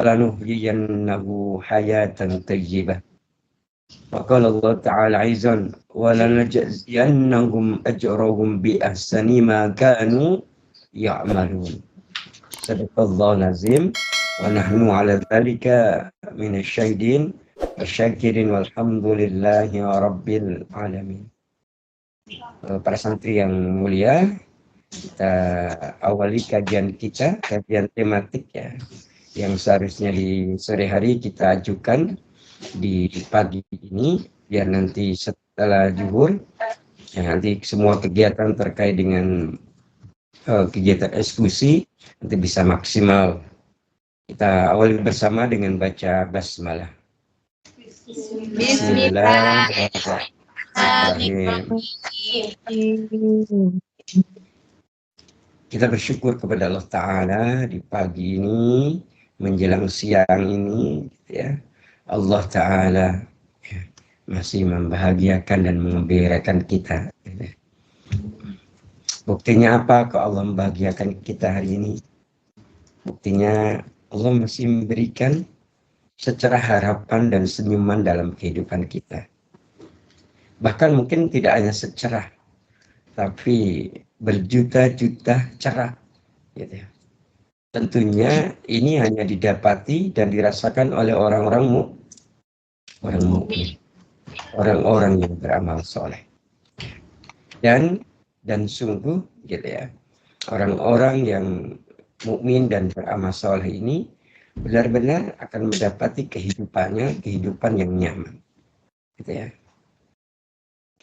falanuhyiyannahu hayatan thayyibah. Faqala Allah Ta'ala aizan walanajziyannahum ajrahum bi ahsani ma kanu ya'malun. Sadaqallahu lazim wa nahnu ala dzalika minasyahidin wasyakirin walhamdulillahi rabbil alamin. Para santri yang mulia, kita awali kajian tematik ya, yang seharusnya di sore hari kita ajukan di pagi ini, biar nanti setelah zuhur ya, nanti semua kegiatan terkait dengan kegiatan eksekusi nanti bisa maksimal. Kita awali bersama dengan baca basmalah. Bismillahirrahmanirrahim. Kita bersyukur kepada Allah Ta'ala di pagi ini menjelang siang ini ya, Allah Ta'ala ya, masih membahagiakan dan mengembirakan kita. Buktinya apa kok Allah membahagiakan kita hari ini? Buktinya Allah masih memberikan secerah harapan dan senyuman dalam kehidupan kita. Bahkan mungkin tidak hanya secerah, tapi berjuta-juta cerah. Gitu ya. Tentunya ini hanya didapati dan dirasakan oleh orang-orang mukmin, orang-orang yang beramal soleh. Dan sungguh, gitu ya, orang-orang yang mukmin dan beramal soleh ini benar-benar akan mendapati kehidupan yang nyaman. Gitu ya.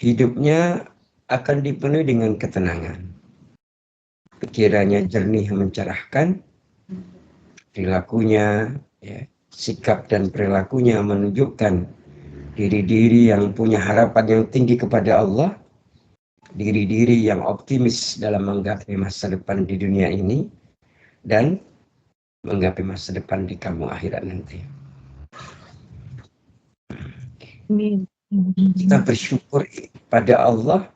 Hidupnya akan dipenuhi dengan ketenangan. Pikirannya jernih mencerahkan, perilakunya, ya, sikap dan perilakunya menunjukkan diri-diri yang punya harapan yang tinggi kepada Allah, diri-diri yang optimis dalam menggapai masa depan di dunia ini, dan menggapai masa depan di kampung akhirat nanti. Kita bersyukur pada Allah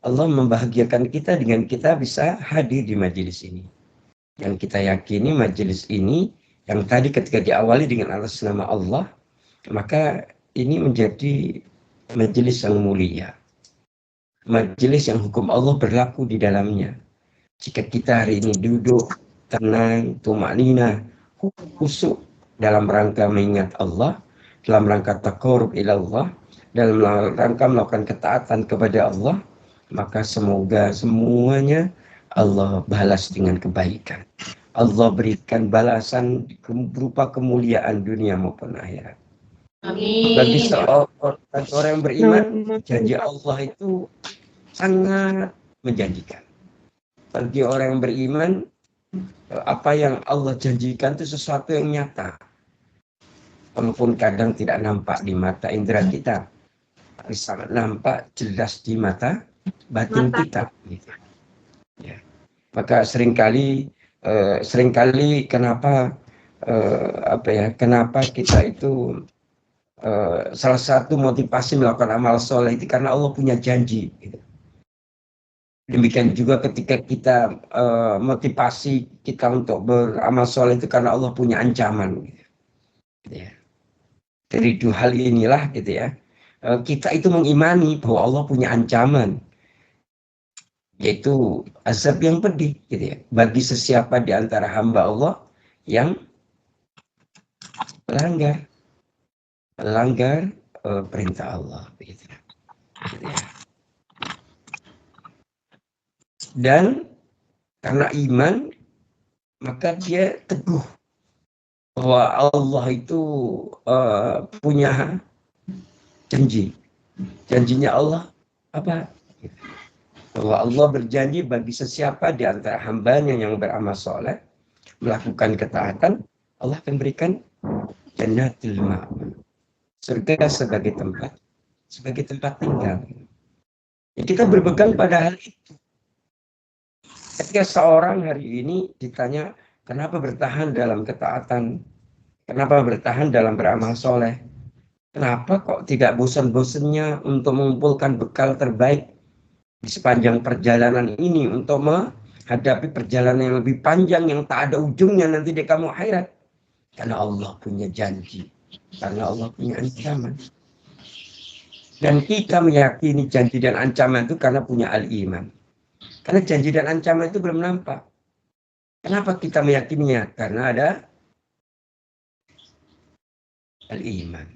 membahagiakan kita dengan kita bisa hadir di majelis ini. Yang kita yakini majelis ini yang tadi ketika diawali dengan atas nama Allah, maka ini menjadi majelis yang mulia. Majelis yang hukum Allah berlaku di dalamnya. Jika kita hari ini duduk tenang, tumanina, khusyuk dalam rangka mengingat Allah, dalam rangka taqarrub ila Allah, dalam rangka melakukan ketaatan kepada Allah, maka semoga semuanya Allah balas dengan kebaikan. Allah berikan balasan berupa kemuliaan dunia maupun akhirat. Amin. Bagi orang yang beriman, janji Allah itu sangat menjanjikan. Bagi orang yang beriman, apa yang Allah janjikan itu sesuatu yang nyata. Walaupun kadang tidak nampak di mata indera kita, tapi sangat nampak jelas di mata batin kita. Ya. Maka seringkali kenapa kita itu salah satu motivasi melakukan amal soleh itu karena Allah punya janji. Gitu. Demikian juga ketika kita motivasi kita untuk beramal soleh itu karena Allah punya ancaman. Gitu. Ya. Dari dua hal inilah gitu ya, kita itu mengimani bahwa Allah punya ancaman, yaitu azab yang pedih gitu ya, bagi sesiapa di antara hamba Allah yang melanggar perintah Allah gitu ya. Dan karena iman maka dia teguh bahwa Allah itu punya janjinya Allah apa? Bahwa Allah berjanji bagi sesiapa di antara hambanya yang beramal soleh, melakukan ketaatan, Allah akan berikan jannatul ma'wa, surga sebagai tempat tinggal. Ya, kita berpegang pada hal itu. Ketika seorang hari ini ditanya, kenapa bertahan dalam ketaatan, kenapa bertahan dalam beramal soleh, kenapa kok tidak bosan-bosannya untuk mengumpulkan bekal terbaik di sepanjang perjalanan ini untuk menghadapi perjalanan yang lebih panjang yang tak ada ujungnya nanti di kampung akhirat. Karena Allah punya janji. Karena Allah punya ancaman. Dan kita meyakini janji dan ancaman itu karena punya al-iman. Karena janji dan ancaman itu belum nampak. Kenapa kita meyakininya? Karena ada al-iman.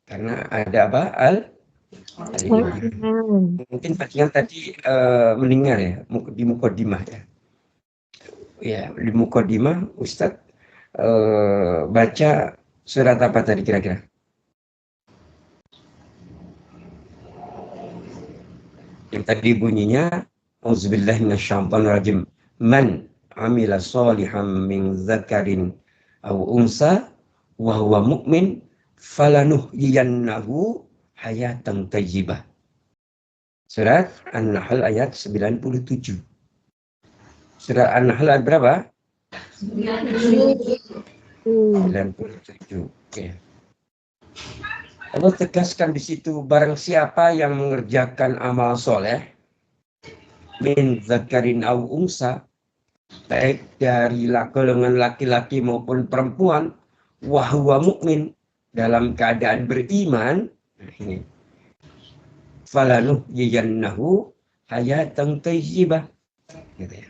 Karena ada apa? Al-iman. Mungkin Fatihan tadi mendengar ya, di Mukodimah ya. Ya, di Mukodimah Ustadz baca surat apa tadi kira-kira? Yang tadi bunyinya auzubillahi minasyaitonirrajim. Man amila sholihan min dzakarin aw unsa wa huwa mu'min falanuhyiyannahu hayatan thayyibah. Surat An-Nahl ayat 97. Surat An-Nahl ayat berapa? 97. Oke. Allah tegaskan di situ, barang siapa yang mengerjakan amal soleh min zakarin au unsa, baik dari golongan laki-laki maupun perempuan, wahwa mukmin, dalam keadaan beriman, ini falanuhyiyannahu hayatan thayyibah, gitu ya.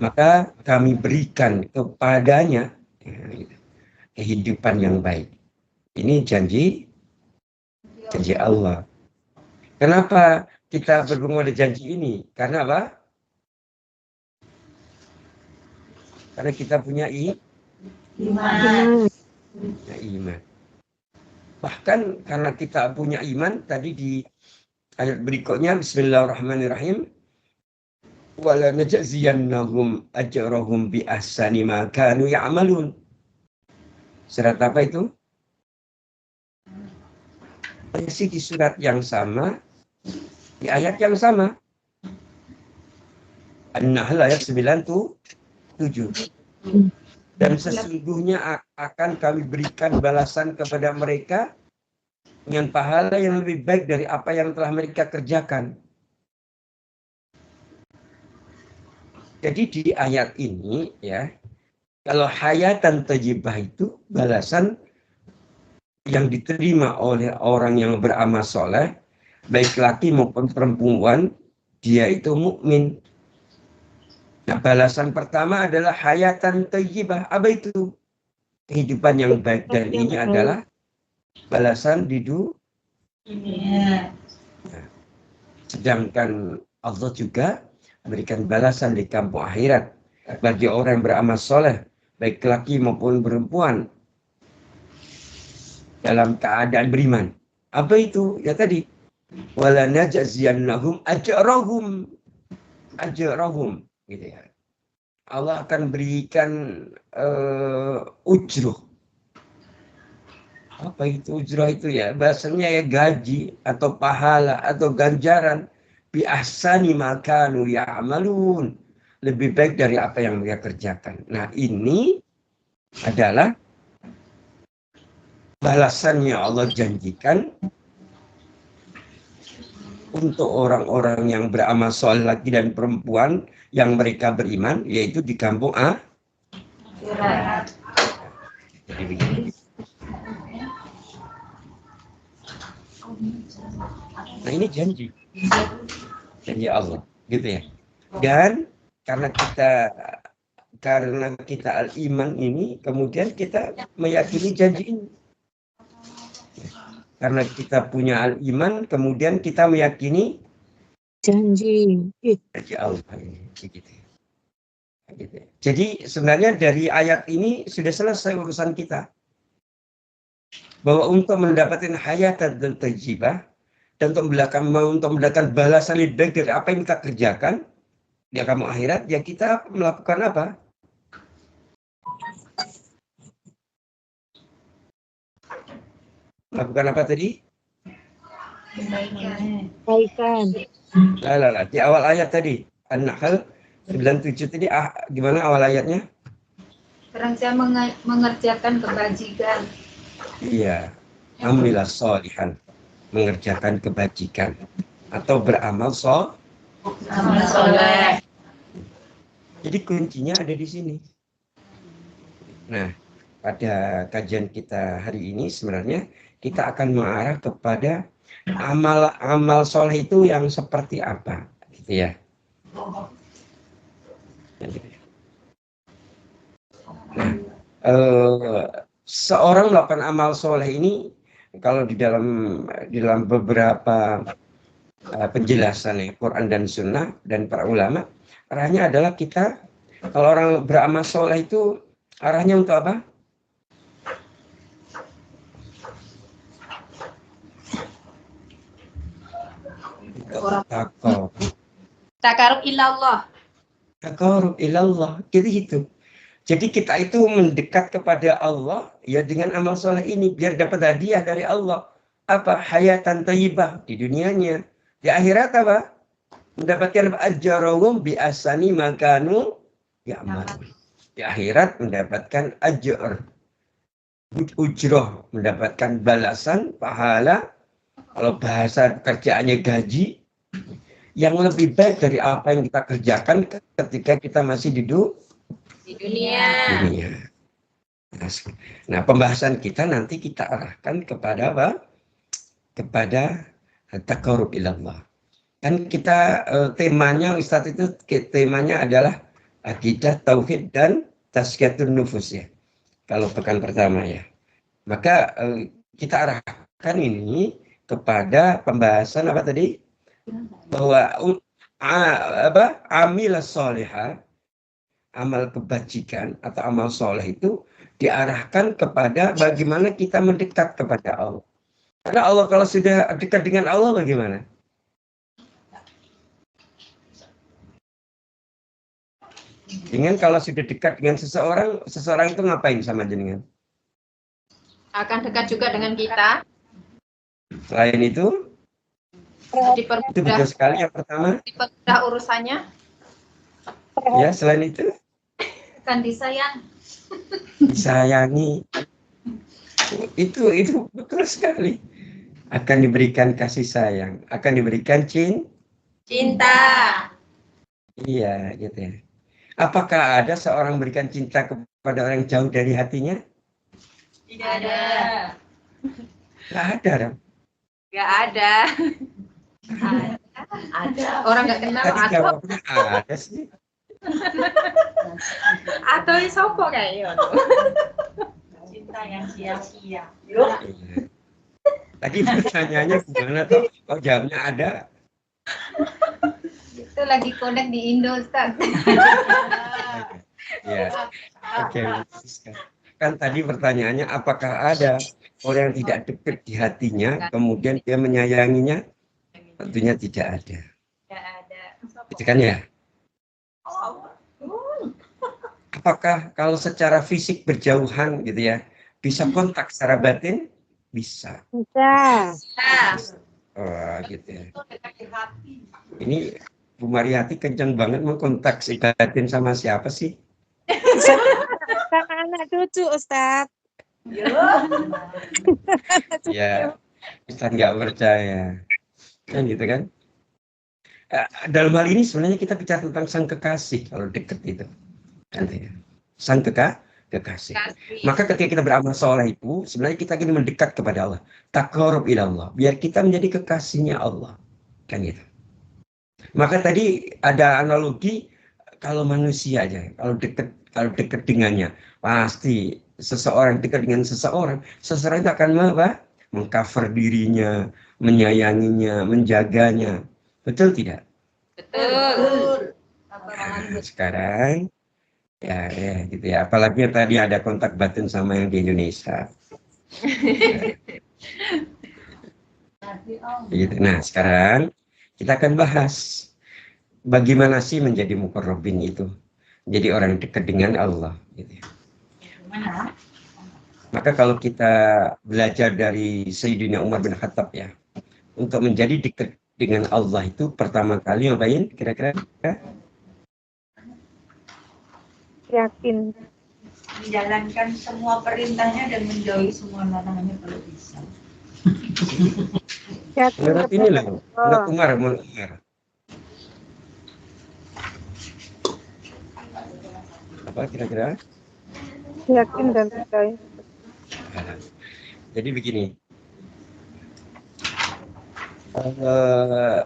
Maka kami berikan kepadanya kehidupan yang baik. Ini janji Allah. Kenapa kita bergumul pada janji ini? Karena apa? Karena kita punya iman. Bahkan karena kita punya iman, tadi di ayat berikutnya, Bismillahirrahmanirrahim, wala najziyannahum ajrahum bi ahsani ma kanu ya'malun. Surat apa itu? Masih di surat yang sama, di ayat yang sama. An-Nahl ayat 97. Dan sesungguhnya akan kami berikan balasan kepada mereka dengan pahala yang lebih baik dari apa yang telah mereka kerjakan. Jadi di ayat ini ya, kalau hayatan thayyibah itu balasan yang diterima oleh orang yang beramal soleh, baik laki maupun perempuan, dia itu mukmin. Nah, balasan pertama adalah hayatan thayyibah. Apa itu? Kehidupan yang baik, dan ini adalah balasan di dunia. Nah, sedangkan Allah juga memberikan balasan di kampung akhirat bagi orang yang beramal soleh, baik laki maupun perempuan, dalam keadaan beriman. Apa itu? Ya tadi, wala najziyannahum ajrahum, gitu ya. Allah akan berikan ujroh. Apa itu ujroh itu ya? Bahasanya ya gaji atau pahala atau ganjaran bi ahsani ma kanu ya'malun. Lebih baik dari apa yang mereka kerjakan. Nah, ini adalah balasannya Allah janjikan untuk orang-orang yang beramal soleh laki dan perempuan yang mereka beriman, yaitu di kampung akhirat. Jadi begini. Nah, ini janji Allah, gitu ya. Dan karena kita al-iman ini, kemudian kita meyakini janji ini. Karena kita punya al-iman, kemudian kita meyakini janji Allah ini, begitu. Jadi sebenarnya dari ayat ini sudah selesai urusan kita. Bahwa untuk mendapatkan hayatan dan thayyibah, dan untuk mendapatkan balasan lebih baik dari apa yang kita kerjakan di kampung akhirat, ya kita melakukan apa? Melakukan apa tadi? Kebaikan. Lah. Di awal ayat tadi, An-Nahl 97 tadi, gimana awal ayatnya? Barang saya mengerjakan kebajikan. Iya, amillah sholihan, mengerjakan kebajikan atau beramal soleh. Jadi kuncinya ada di sini. Nah, pada kajian kita hari ini sebenarnya kita akan mengarah kepada amal soleh itu yang seperti apa, gitu ya. Nah, seorang melakukan amal soleh ini kalau di dalam beberapa penjelasan ya, Quran dan Sunnah dan para ulama, arahnya adalah kita kalau orang beramal soleh itu arahnya untuk apa? Takarub ilallah. Takarub ilallah, gitu. Jadi kita itu mendekat kepada Allah ya dengan amal soleh ini biar dapat hadiah dari Allah. Apa? Hayatan thayyibah di dunianya. Di akhirat apa? Mendapatkan ajrahum bi asani makanu ya'mal. Di akhirat mendapatkan ajr, ujroh, mendapatkan balasan, pahala. Kalau bahasa kerjaannya gaji, yang lebih baik dari apa yang kita kerjakan ketika kita masih di dunia. Nah, pembahasan kita nanti kita arahkan kepada apa? Kepada taqarrub ilallah. Kan kita temanya Ustadz itu temanya adalah akidah, tauhid dan tazkiyatun nufus ya. Kalau pekan pertama ya. Maka kita arahkan ini kepada pembahasan apa tadi? Bahwa amil solihah, amal kebajikan atau amal soleh itu diarahkan kepada bagaimana kita mendekat kepada Allah. Karena Allah kalau sudah dekat dengan Allah bagaimana? Dengan kalau sudah dekat dengan seseorang itu ngapain sama jenengan? Akan dekat juga dengan kita. Selain itu betul sekali yang pertama. Dipermudah urusannya. Ya, selain itu Akan disayang. Disayangi. Itu betul sekali. Akan diberikan kasih sayang, akan diberikan Cinta. Iya, gitu ya. Apakah ada seorang berikan cinta kepada orang jauh dari hatinya? Tidak ada. Nggak ada dong. Nggak ada. Ada. Orang nggak kenal Tadi atau jawabnya ada sih. atau sopo kayak Cinta yang sia-sia. Iya. Tadi pertanyaannya gimana toh? Kok jawabnya ada? itu lagi connect di Indo, Ustaz. Ya. Oke. Kan tadi pertanyaannya apakah ada orang yang tidak dekat di hatinya kemudian dia menyayanginya? Tentunya tidak ada. Nggak ada. Itu kan ya? Apakah kalau secara fisik berjauhan gitu ya, bisa kontak secara batin? Bisa. Bisa. Oh, gitu ya. Ini Bu Mariati kencang banget mengkontak si batin sama siapa sih? Sama anak cucu, Ustaz. Ya, Ustaz nggak percaya. Kan gitu kan? Dalam hal ini sebenarnya kita bicara tentang sang kekasih kalau deket itu. Sang kekasih. Maka ketika kita beramal soleh itu sebenarnya kita ingin mendekat kepada Allah. Taqarrub ilallah. Biar kita menjadi kekasihnya Allah. Kan gitu. Maka tadi ada analogi kalau manusia aja, kalau dekat dengannya, pasti seseorang dekat dengan seseorang itu akan apa? Mengcover dirinya, menyayanginya, menjaganya. Betul tidak? Betul. Nah, sekarang ya gitu ya. Apalagi tadi ada kontak batin sama yang di Indonesia. Gitu. Nah, sekarang kita akan bahas bagaimana sih menjadi muqarrabin itu, jadi orang yang dekat dengan Allah. Gitu ya. Maka kalau kita belajar dari Sayyidina Umar bin Khattab ya, untuk menjadi dekat dengan Allah itu pertama kali ngapain kira-kira? Yakin. Menjalankan semua perintahnya dan menjauhi semua larangannya kalau bisa. Yakin. Menurut ini loh, menurut Umar. Apa kira-kira? Yakin dan percaya. Nah, jadi begini. Eh,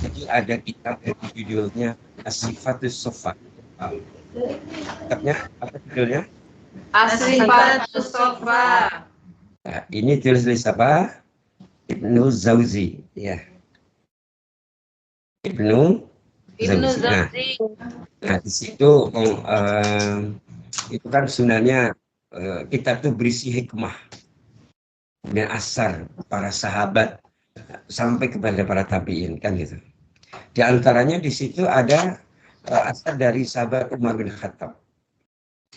jadi ada kitab yang judulnya As-Sifatus Sofat. Kitabnya apa judulnya? As-Sifatus Sofa. Nah, ini tulis apa? Ibnu Jauzi, ya. Ibnu Ibnu Jauzi. Nah, Jauzi. di situ itu kan sunahnya kita tuh berisi hikmah dan asar para sahabat sampai kepada para tabiin kan gitu. Di antaranya di situ ada asar dari sahabat Umar bin Khattab.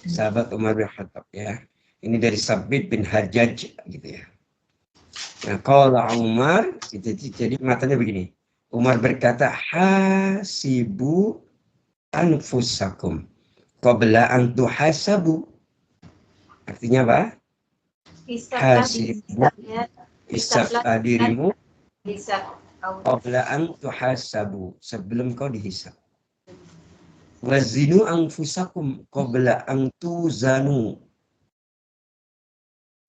Sahabat Umar bin Khattab ya. Ini dari Sabit bin Hajjaj gitu ya. Nah, kalau Umar itu jadi matanya begini. Umar berkata, hasibu anfusakum qabla an tuhasabu. Artinya apa? Hasibu hisablah dirimu qabla an tuhasabu, sebelum kau dihisab. Wazinu anfusakum qabla an tuzanu.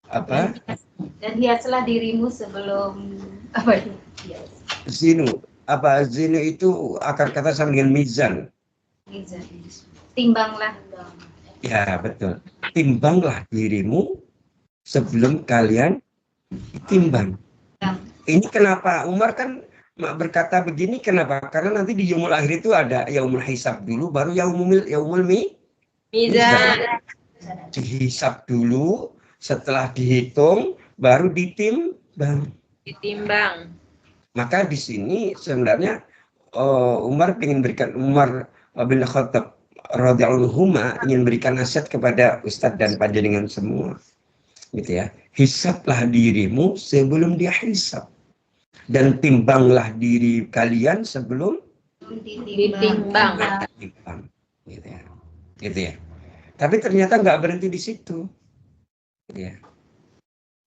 Apa? Dan hiaslah dirimu sebelum apa itu? Zinu. Apa? Zinu itu akar kata sama dengan mizan. Timbanglah. Ya, betul. Timbanglah dirimu sebelum kalian ditimbang. Ini kenapa Umar kan berkata begini, kenapa? Karena nanti di yaumul akhir itu ada yaumul hisab dulu, baru yaumul mizan. Dihisab dulu, setelah dihitung, baru ditimbang. Maka di sini sebenarnya Umar ingin berikan, Umar bin Khattab radhiyallahu anhu ingin berikan nasihat kepada Ustadz dan panjenengan semua, gitu ya. Hisablah dirimu sebelum dia hisab, dan timbanglah diri kalian sebelum ditimbang. Gitu ya. Gitu ya. Tapi ternyata nggak berhenti di situ, gitu ya.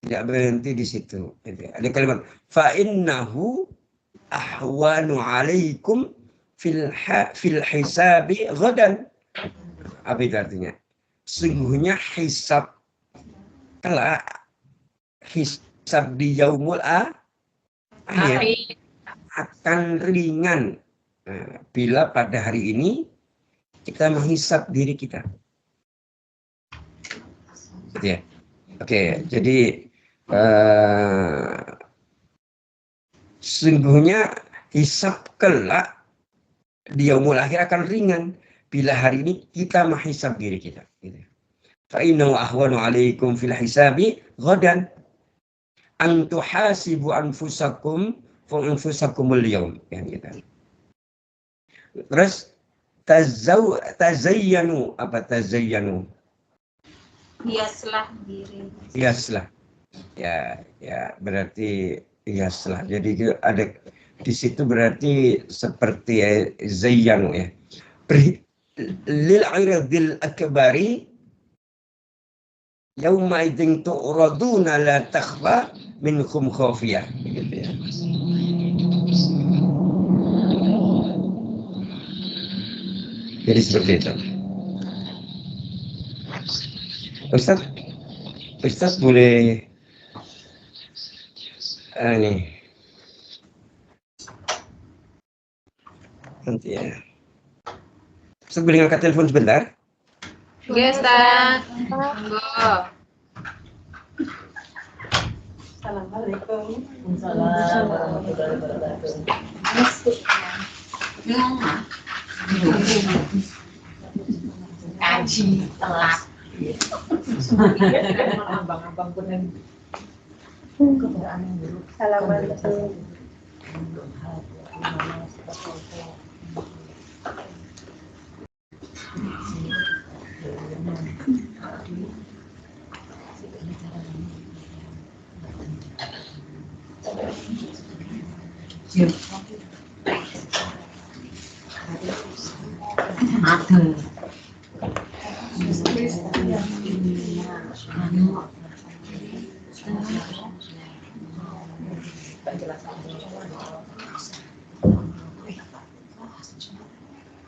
Tidak berhenti di situ. Gitu ya. Ada kalimat fa innahu ahwanu alaikum fil hisabi ghadan. Apa itu artinya? Sungguhnya hisab kelak, hisab di yaumul akhir akan ringan bila pada hari ini kita menghisab diri kita. Gitu ya. Oke, jadi sungguhnya hisab kelak di yaumul akhir akan ringan bila hari ini kita menghisab diri kita. Gitu. Fa innahu ahwanu alaikum fil hisabi ghadan an tuhasibu anfusakum fa anfusakumul yawm. Gitu. Terus tazayyanu, apa tazayyanu? Hiaslah diri. Hiaslah. Ya berarti hiaslah. Jadi ada di situ berarti seperti zayyanu ya. Lil iradil akbari yauma idzin tu'raduna la takhfa minkum khafiyah, gitu ya. Jadi seperti itu. Ustaz boleh nih nanti ya. Ustaz boleh ngangkat telepon sebentar? Oke, Ustaz. Monggo. Assalamualaikum. Waalaikumsalam warahmatullahi wabarakatuh. Kaji telat. Abang-abang pun yang Assalamualaikum.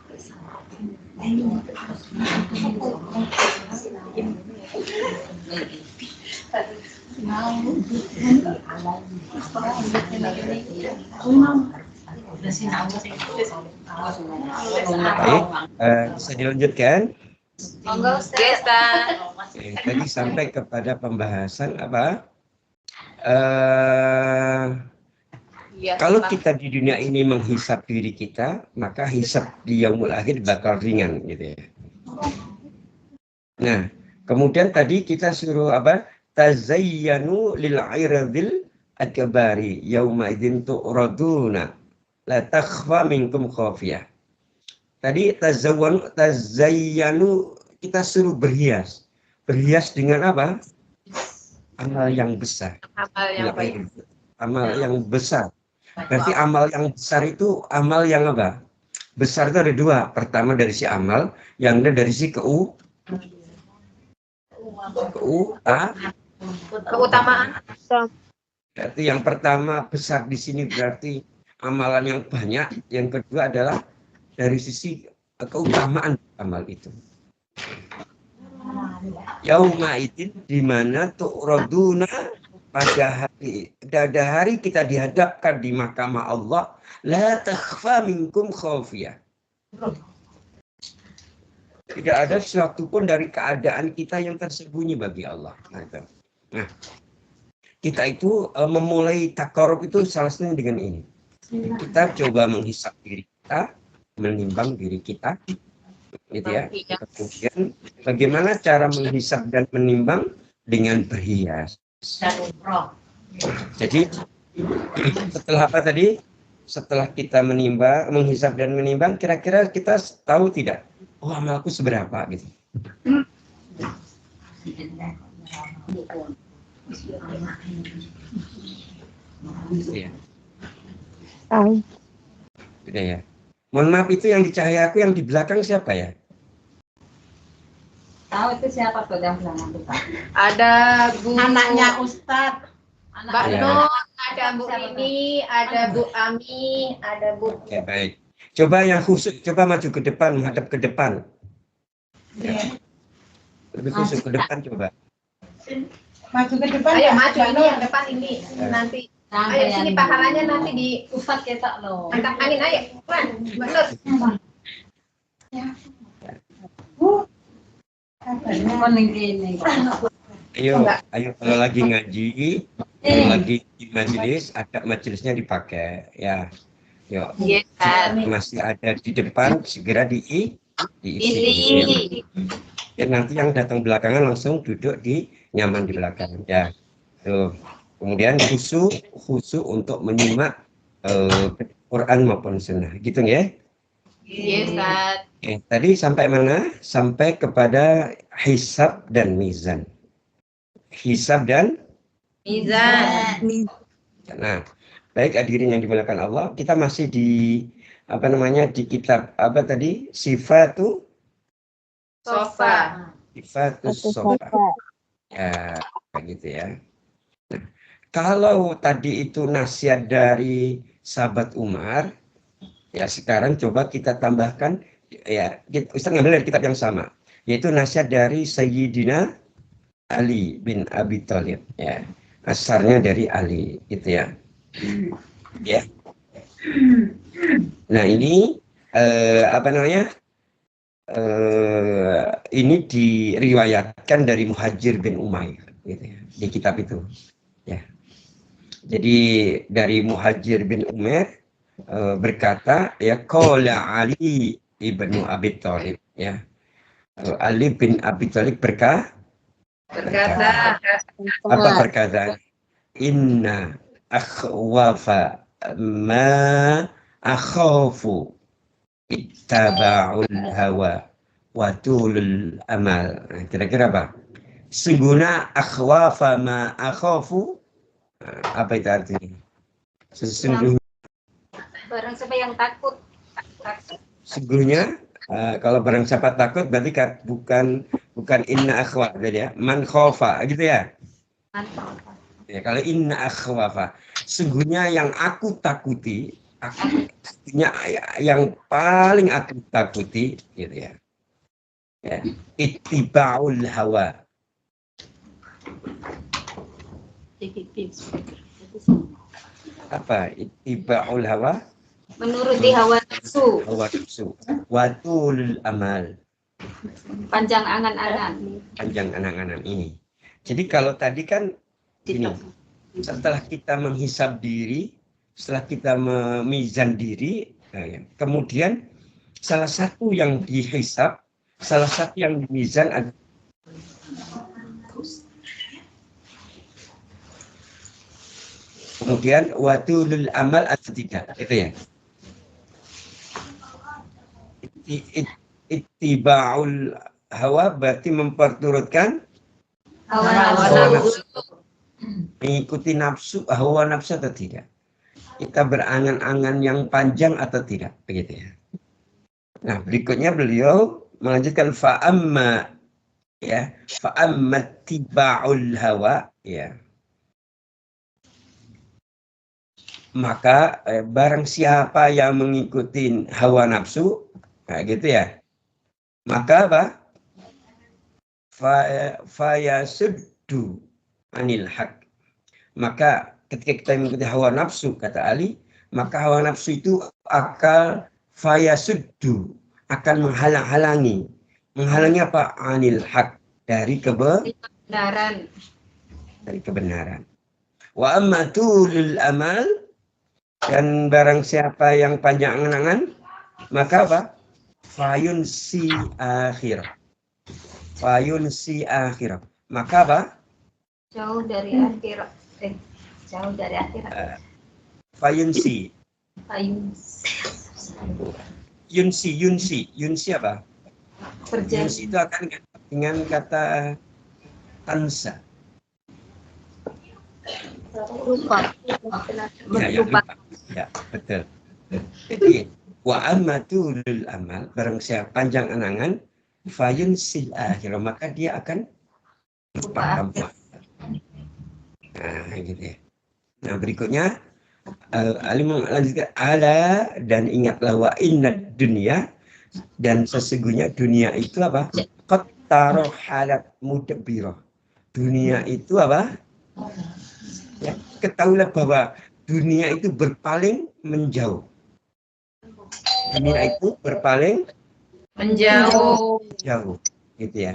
Baik, bisa dilanjutkan. Monggo Ustaz. Tadi sampai kepada pembahasan apa? Kalau kita di dunia ini menghisap diri kita, maka hisap di yaumul akhir bakal ringan, gitu ya. Nah, kemudian tadi kita suruh apa? Tazayyanu lil iradil akbari yauma idzin tu'raduna la takhfa minkum khafiyah. Tadi tazayyanu kita suruh berhias. Berhias dengan apa? Amal yang besar. Amal yang besar. Berarti amal yang besar itu amal yang apa? Besar itu ada dua. Pertama dari si amal, yang kedua dari si Keutamaan. Berarti yang pertama besar di sini berarti amalan yang banyak. Yang kedua adalah dari sisi keutamaan amal itu. Yauma idzin di mana tu'raduna pada hari kita dihadapkan di mahkamah Allah, la takhfa minkum khafiyah. Tidak ada sesuatu pun dari keadaan kita yang tersembunyi bagi Allah. Nah, kita itu memulai takarub itu salah satunya dengan ini. Kita coba menghisap diri kita, menimbang diri kita, gitu ya. Kemudian bagaimana cara menghisap dan menimbang dengan berhias. Jadi setelah apa tadi? Setelah kita menimbang, menghisap dan menimbang, kira-kira kita tahu tidak? Oh, amalku seberapa gitu. Ya. Tahu. Sudah ya. Mohon maaf, itu yang di cahaya aku yang di belakang siapa ya? Tahu itu siapa tuh yang belakang kita? Ada Bu Anaknya Ustadz. Mbak Ya. Nur, ada Bu Rini, ada Bu Ami, ada Bu. Oke, baik. Coba yang khusus, coba maju ke depan, menghadap ke depan. Ya. Lebih khusus ke depan coba. Maju ke depan. Ayo ya, maju Mbak ini Nur. yang depan ini nanti. Sampai Ayo sini yang pahalanya nanti di Ustadz kita loh. angkat angin ayo. Pelan, Mbak Nur. Ayo kalau lagi ngaji, kalau lagi di majelis, ada majelisnya dipakai, ya. Yuk, Iya, Ustaz. masih ada di depan, segera diisi. Ini. Ya, nanti yang datang belakangan langsung duduk di nyaman di belakang, ya. Tuh. Kemudian khusyuk untuk menyimak Quran maupun sunnah, gitu ya. Iya, Ustaz. Oke, tadi sampai mana? Sampai kepada hisab dan mizan. Hisab dan Mizan. nah, baik hadirin yang dimuliakan Allah, kita masih di apa namanya di kitab apa tadi? Sifatus Sofa. sofa. Ya, begitu ya. Nah, kalau tadi itu nasihat dari sahabat Umar, ya sekarang coba kita tambahkan, ya Ustaz ngambil dari kitab yang sama, yaitu nasihat dari Sayyidina Ali bin Abi Thalib, ya asarnya dari Ali, gitu ya. Ya. Nah ini apa namanya? Ini diriwayatkan dari Muhajir bin Umair, gitu ya, di kitab itu. Ya. Jadi dari Muhajir bin Umair berkata, ya qala Ali ibnu Abi Thalib, ya. Ali bin Abi Thalib berkata, apa perkataan? Inna akhwafa ma akhafu ittaba'ul hawa wa tulul amal. Nah, kira-kira apa? Sesungguhnya akhwafa ma akhafu, apa itu artinya? Sesungguhnya Barang siapa yang takut. sesungguhnya kalau barang siapa takut berarti bukan inna akhwa jadi ya, man khofa gitu ya. Ya kalau inna akhwafa, sesungguhnya yang aku takuti Artinya yang paling aku takuti gitu ya. Ittiba'ul hawa. Apa ittiba'ul hawa? Menuruti hawa nafsu, Hawa nafsu. Watul amal. panjang angan-angan. Panjang angan-angan ini. Jadi kalau tadi kan ini, setelah kita menghisab diri, setelah kita memizan diri, kemudian salah satu yang dihisab, salah satu yang dimizan adalah kemudian watulul amal atau tidak, itu ya. Ittiba'ul hawa berarti memperturutkan Hawa nafsu. mengikuti nafsu, hawa nafsu atau tidak. Kita berangan-angan yang panjang atau tidak, begitu ya. Nah, berikutnya beliau melanjutkan fa'amma ya, fa'amma tiba'ul hawa ya. Maka barang siapa yang mengikuti hawa nafsu, nah gitu ya. Maka apa? Fayasuddu anil haq. Maka ketika kita mengikuti hawa nafsu, kata Ali, maka hawa nafsu itu akan fayasuddu, akan menghalang-halangi. Menghalangi apa? Anil haq, dari Kebenaran. dari kebenaran. Wa amma tulul amal, dan barang siapa yang panjang angan-angan, maka apa? Fayunsi akhir. Fayunsi akhir. Maka apa? Jauh dari akhirat. Jauh dari akhirat. Fayunsi. Yunsi apa? Yunsi itu akan dengan kata tansa. Lupa. Lupa. Ya, betul. Jadi wa ammatulul amal, barang siapa panjang angan, fayunsil akhir, maka dia akan lupa. Nah, gitu ya. Nah, berikutnya Ali melanjutkan ala, dan ingatlah wa innad dunya, dan sesungguhnya dunia itu apa? Qad tarahalat mudbirah. Dunia itu apa? Ya, ketahuilah bahwa dunia itu berpaling menjauh. Dunia itu berpaling Menjauh. jauh, gitu ya.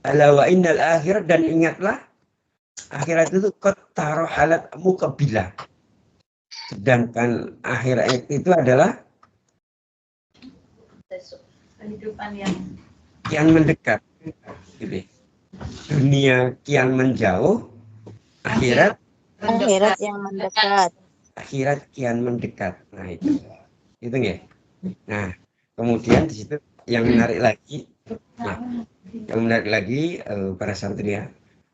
Ala wa innal akhir, dan ingatlah akhirat itu qad tarahalat muqabbilah. Sedangkan akhirat itu adalah kehidupan yang mendekat, gitu. Dunia kian menjauh, akhirat yang mendekat. Akhirat kian mendekat. Nah, itu ya. Nah, kemudian di situ yang menarik lagi, para santri ya,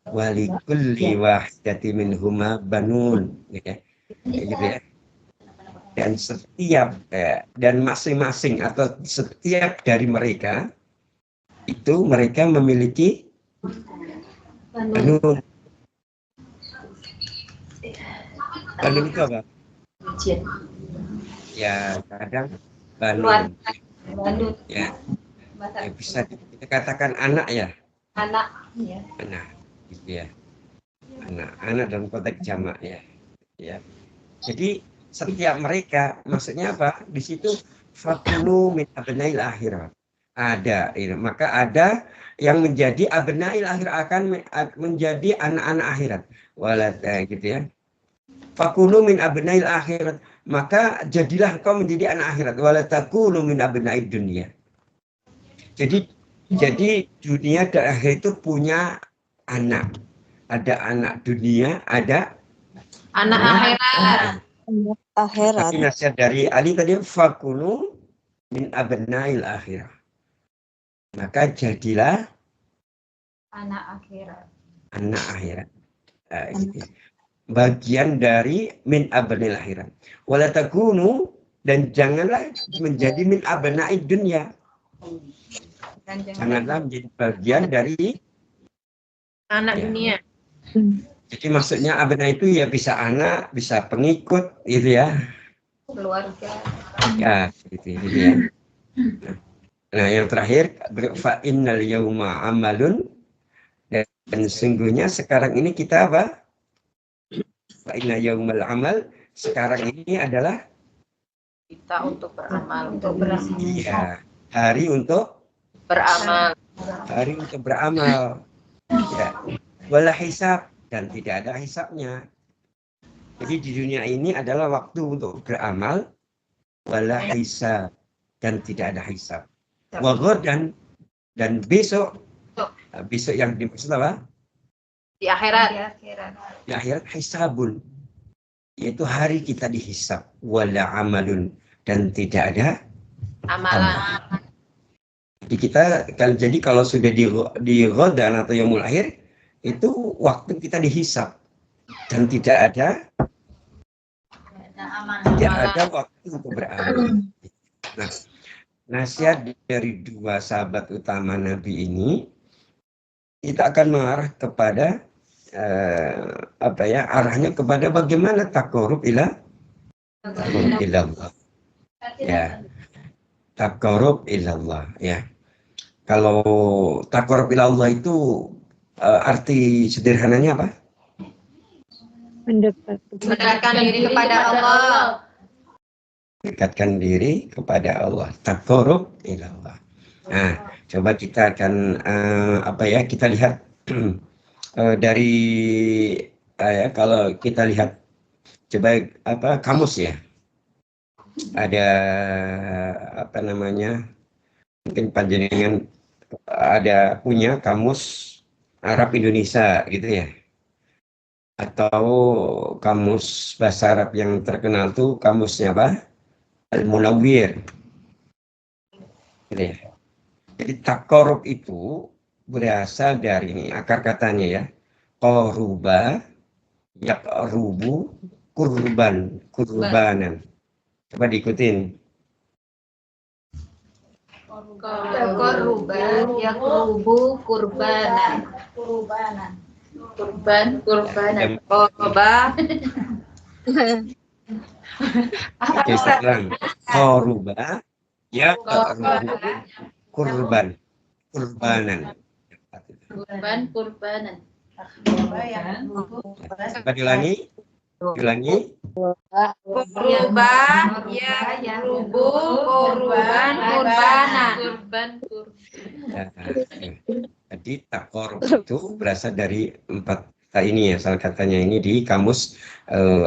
walikulli wahidati minhuma banun, gitu ya. Dan setiap dan masing-masing atau setiap dari mereka itu mereka memiliki banun. Banun itu apa? Ya, kadang banun. Ya, bisa kita katakan anak ya. Anak, ya. Anak, gitu ya. Anak dalam konteks jamak ya. Ya. Jadi setiap mereka, maksudnya apa? Di situ fakunu min abnail akhirat. Ada, maka ada yang menjadi abnail akhir, akan menjadi anak-anak akhirat. Walat, gitu ya. Fakunu min abnail akhirat, maka jadilah kau menjadi anak akhirat. Walat takunu min abnail dunia. Jadi dunia dan akhir itu punya anak. Ada anak dunia, ada Anak akhirat. Akhirat. Tapi nasihat dari Ali tadi fakunu min abnail akhirah. Maka jadilah Anak akhirat. anak akhirat. Gitu. Bagian dari min abnail akhirat. Wala takunu, dan janganlah menjadi min abnail dunia. Janganlah menjadi bagian dari anak dunia. Jadi maksudnya abna itu ya bisa anak, bisa pengikut, gitu ya. keluarga. Ya, gitu ya. Nah, yang terakhir, fa innal yauma amalun, dan sesungguhnya sekarang ini kita apa? Fa inna yaumal amal, sekarang ini adalah Kita untuk beramal, iya, hari untuk beramal. beramal. Ya. Wala hisab, dan tidak ada hisabnya. Jadi di dunia ini adalah waktu untuk beramal, wala hisab, dan tidak ada hisab. Wa dan besok, besok yang dimaksud apa? Di akhirat. Di akhirat hisabun, yaitu hari kita dihisab, wala amalun, dan tidak ada Amalan. Jadi kalau sudah di Ramadan atau yaumul akhir, itu waktu kita dihisab dan tidak ada waktu untuk beramal. Nah, nasihat dari dua sahabat utama Nabi ini, kita akan mengarah kepada arahnya kepada bagaimana taqarrub ilallah. Ya, taqarrub ilallah. Ya, kalau taqarrub ilallah itu arti sederhananya apa? Mendekatkan diri kepada Allah. Dekatkan diri kepada Allah. Taqarrub ilallah. Nah, coba kita akan kita lihat dari kalau kita lihat coba kamus ya. Ada mungkin panjenengan ada punya kamus Arab Indonesia gitu ya. Atau kamus bahasa Arab yang terkenal tuh kamusnya apa? Al-Munawwir. Gitu ya. Jadi taqarrub itu berasal dari ini akar katanya ya. Qaruba yaqrubu kurbanan. Coba diikutin. Qaruba yaqrubu kurbanan. Kurbanan. Qaruba. Oke, sekarang qaruba yaqrubu kurbanan. Kurbanan. Coba diulangi. Kurban yaqrubu kurbanan. Jadi taqarrub itu berasal dari 4 kata ini ya, salah katanya ini di kamus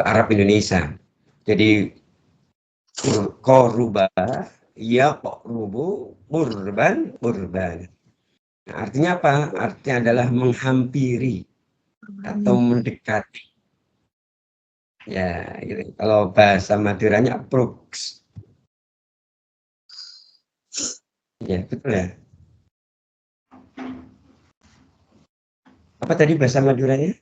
Arab Indonesia. Jadi qaruba yaqrubu kurban. Nah, artinya apa? Artinya adalah menghampiri atau mendekati. Ya, gitu. Kalau bahasa Maduranya approx. Ya, betul ya. Apa tadi bahasa Maduranya?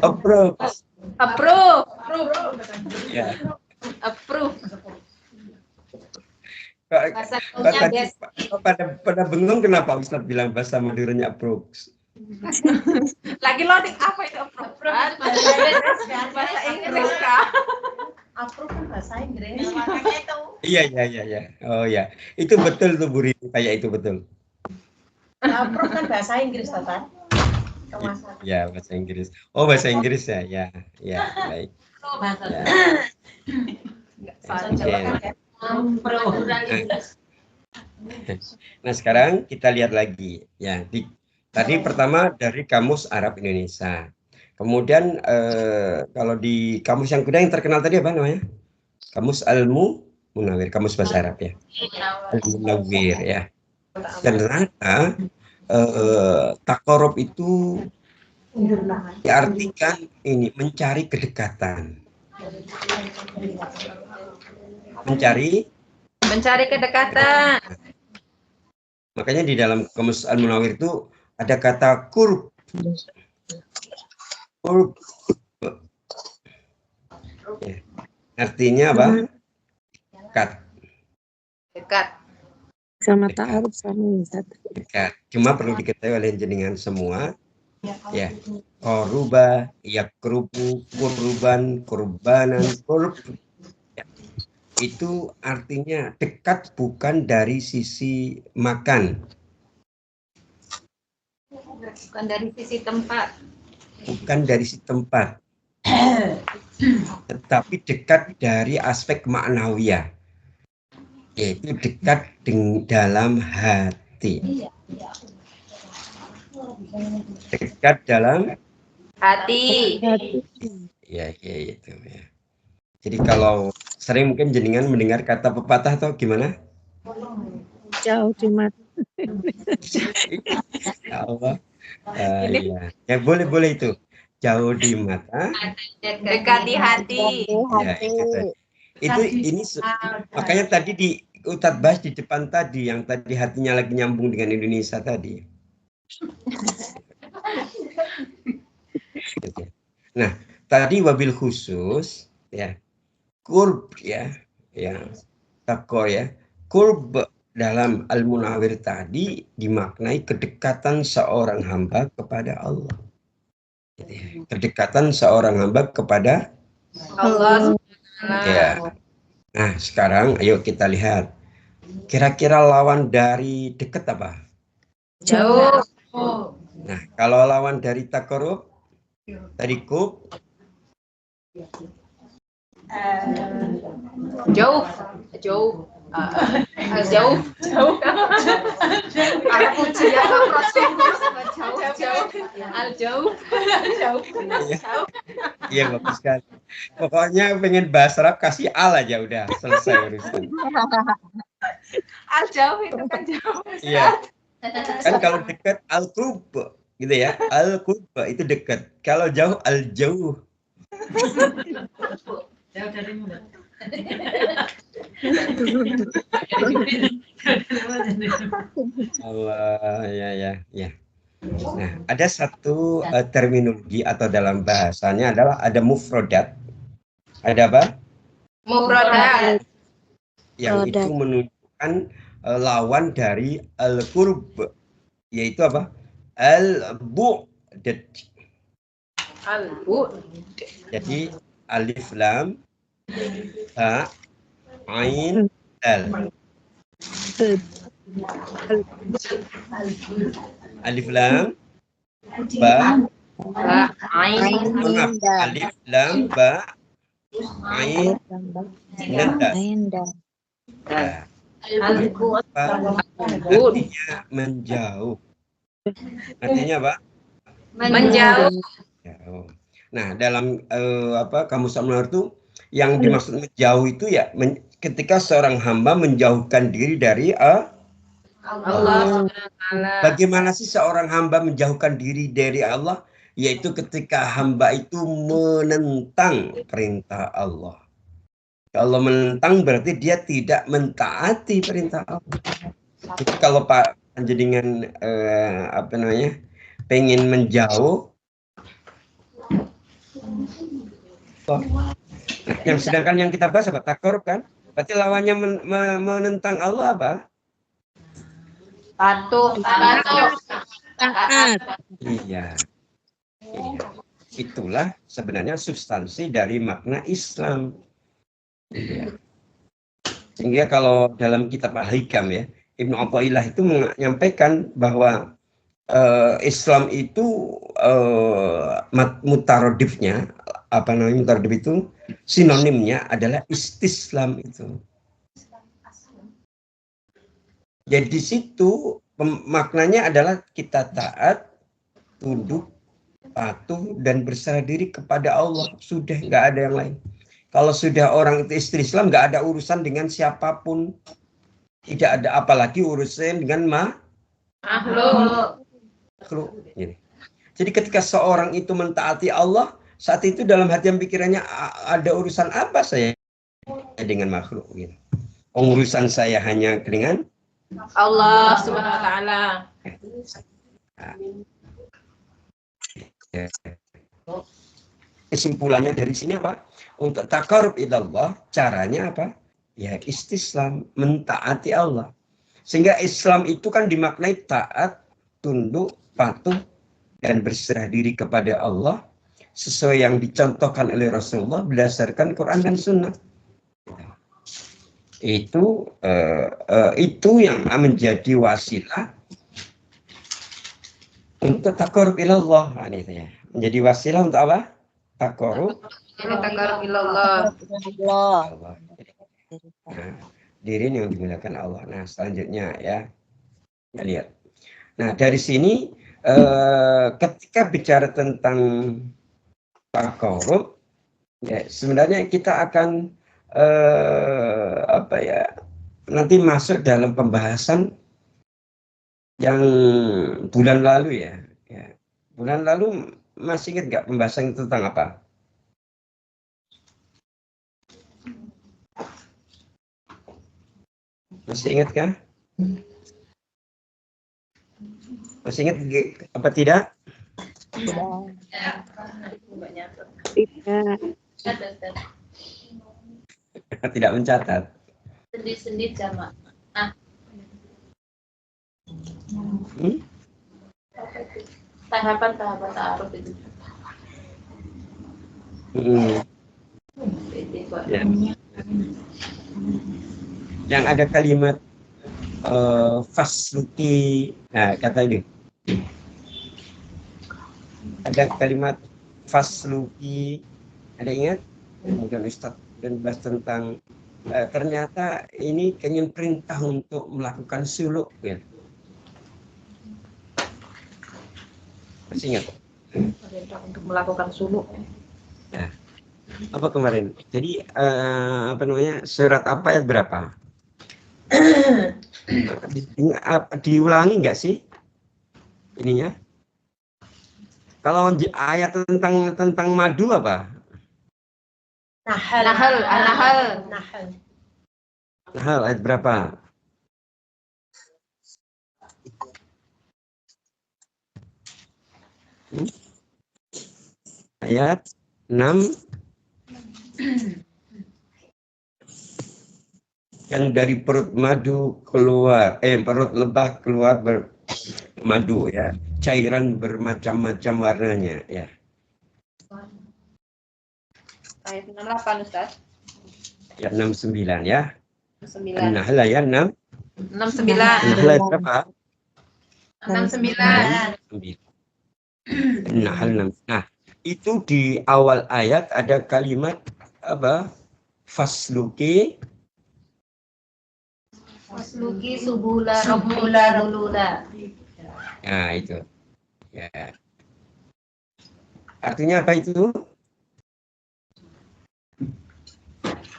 Approx. Ya. Pada bengong kenapa Ustadz bilang bahasa Maduranya approx? Lagi loading apa itu approve? Bahasa Inggris kah? Approve kan bahasa Inggris. Iya. Oh ya, itu betul tuh Bu Rini, kayak itu betul. Approve kan bahasa Inggris, Tata. Ya, bahasa Inggris. Oh, bahasa Inggris ya. Ya, baik. Ya. Nah, sekarang kita lihat lagi ya. Tadi pertama dari kamus Arab Indonesia. Kemudian kalau di kamus yang kedua yang terkenal tadi apa namanya? Kamus Al-Munawwir, kamus bahasa Arab ya. Al-Munawwir ya. Dan ternyata taqarrub itu diartikan ini mencari kedekatan. Mencari kedekatan. Makanya di dalam kamus Al-Munawwir itu ada kata qurb. Ya. Artinya apa? Dekat. Sama ta'aruf sama Ustaz. Dekat. Cuma perlu diketahui oleh jenengan semua Ya, koruba, yakrubu, kurban, kurbanan, kurb. Ya. Itu artinya dekat bukan dari sisi makan, Bukan dari sisi tempat. bukan dari sisi tempat, tetapi dekat dari aspek maknawiyah, yaitu dekat dalam hati. Dekat dalam Hati. ya itu ya. Jadi kalau sering mungkin jenengan mendengar kata pepatah atau gimana? Jauh di mata. Ya Allah. Iya. Ya boleh itu. Jauh di mata, Dekat di hati. ya itu ini makanya tadi di Ustadz bahas di depan tadi yang tadi hatinya lagi nyambung dengan Indonesia tadi. Nah, tadi wabil khusus ya. Kurb ya takwa ya. Kurb dalam Al-Munawwir tadi dimaknai kedekatan seorang hamba kepada Allah. Kedekatan seorang hamba kepada Allah. ya. Nah, sekarang ayo kita lihat. Kira-kira lawan dari dekat apa? Jauh. Nah, kalau lawan dari takarub tadi kub Jauh. Jauh. Jauh. Jauh. Aku ujian jauh. Jauh. Jauh. iya bagus sekali. Pokoknya pengen bahas Arab kasih al aja udah selesai urusan. Jauh itu kan jauh. Iya. Kan kalau dekat al-qurb gitu ya. Al-qurb itu dekat. Kalau jauh al-jauh. Jauh dari mulut. Allah ya. Nah, ada satu terminologi atau dalam bahasanya adalah ada mufrodat. Ada apa? Mufradat. Yang itu menunjukkan lawan dari al-qurb, yaitu apa? Al-bu'd. Al-bu. Jadi alif lam ha ain dal. Alif lam ba Ain. alif lam ba ain dal. Nah, Al-bu. artinya menjauh. Artinya apa? Menjauh. Jauh. Nah, dalam Kamus Al-Munawwir itu yang dimaksud menjauh itu ya ketika seorang hamba menjauhkan diri dari Allah. bagaimana sih seorang hamba menjauhkan diri dari Allah? Yaitu ketika hamba itu menentang perintah Allah. Kalau menentang berarti dia tidak mentaati perintah Allah. Jadi kalau Pak Panjenengan pengen menjauh, sedangkan yang kita bahas apa? Takarub kan? Berarti lawannya menentang Allah apa? Patuh. Taat. Iya. Itulah sebenarnya substansi dari makna Islam. Iya. Sehingga kalau dalam kitab Al-Hikam ya, Ibnu Athaillah itu menyampaikan bahwa Islam itu mutarodifnya mutarodif itu sinonimnya adalah istislam itu. Jadi di situ maknanya adalah kita taat, tunduk, patuh dan berserah diri kepada Allah. Sudah nggak ada yang lain. Kalau sudah orang itu istri Islam nggak ada urusan dengan siapapun. Tidak ada apalagi urusan dengan Makhluk. Jadi ketika seorang itu mentaati Allah, saat itu dalam hati dan pikirannya ada urusan apa saya dengan makhluk gitu. Urusan saya hanya dengan Allah Subhanahu wa taala. Kesimpulannya dari sini apa? Untuk taqarrub ilallah caranya apa? Ya istislam, mentaati Allah. Sehingga Islam itu kan dimaknai taat, tunduk, patuh dan berserah diri kepada Allah sesuai yang dicontohkan oleh Rasulullah berdasarkan Quran dan Sunnah. Itu yang menjadi wasilah untuk taqarrub ilallah. Nah, itu ya. Menjadi wasilah untuk apa? Taqarrub ilallah. Allah. Nah, diri yang dimuliakan Allah. Nah, selanjutnya ya. Kita lihat. Nah, dari sini ketika bicara tentang taqarrub, ya, sebenarnya kita akan nanti masuk dalam pembahasan yang bulan lalu ya. Bulan lalu masih ingat nggak pembahasan tentang apa? Masih ingat kan? Masih ingat apa tidak? Tidak. Tidak mencatat. Sendi-sendi jamak. Tahapan-tahapan ta'aruf itu. Ya. Yang ada kalimat fasluki, nah kata ini ada kalimat fasluki, ada ingat? Mungkin Ustaz dan bahas tentang ternyata ini ingin perintah untuk melakukan suluk ya. Masih ingat? Perintah untuk melakukan suluk. Nah, apa kemarin? Jadi surat apa ayat berapa? Diulangi nggak sih ininya? Kalau ayat tentang madu apa? Nahal Ayat berapa? Ayat 6. Yang dari perut madu keluar, perut lebah keluar madu ya, cairan bermacam-macam warnanya ya. Ayat 68 Ustaz. Ayat 69 ya. 69. An-Nahl ayat 69. 69. An-Nahl ayat berapa? 69. An-Nahl 6. Nah, itu di awal ayat ada kalimat apa? Fasluki subula rabbika. Nah, itu. Ya. Artinya apa itu?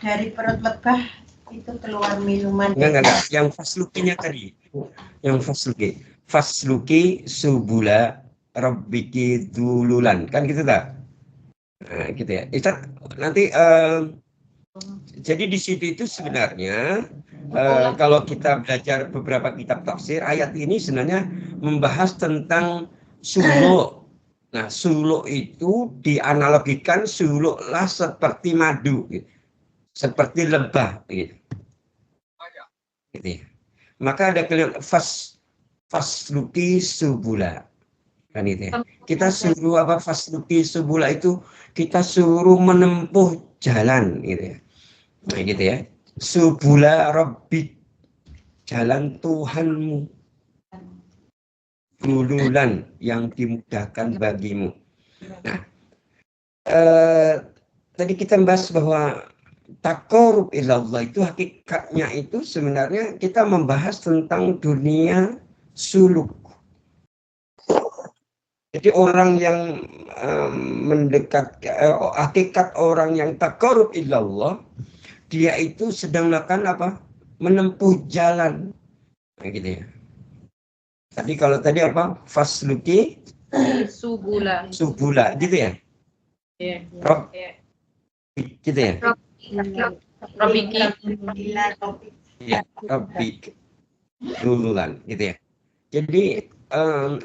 dari perut lebah itu keluar minuman. Enggak. Yang faslukinya tadi. Yang fasluki subula rabbiki dululan. Kan gitu tak? Nah, gitu ya. Ustaz, nanti jadi di situ itu sebenarnya kalau kita belajar beberapa kitab tafsir, ayat ini sebenarnya membahas tentang suluk. Nah, suluk itu dianalogikan suluklah seperti madu, gitu. Seperti lebah, gitu. Gitu. Maka ada kalimat fasluki subula, kan itu ya. Kita suruh apa? Fasluki subula itu kita suruh menempuh jalan, gitu ya. Nah, gitu ya. Subula rabbik, jalan Tuhanmu, dululan yang dimudahkan bagimu. Nah, tadi kita bahas bahwa taqarrub ilallah itu hakikatnya itu sebenarnya kita membahas tentang dunia suluk. Jadi orang yang mendekat, hakikat orang yang taqarrub ilallah, dia itu sedang melakukan apa? Menempuh jalan. Nah, gitu ya. Tadi kalau tadi apa? Fasluki subula, gitu ya? Iya. Gitu ya? Rabbiki. Iya, Rabbik. Dululan, gitu ya. Jadi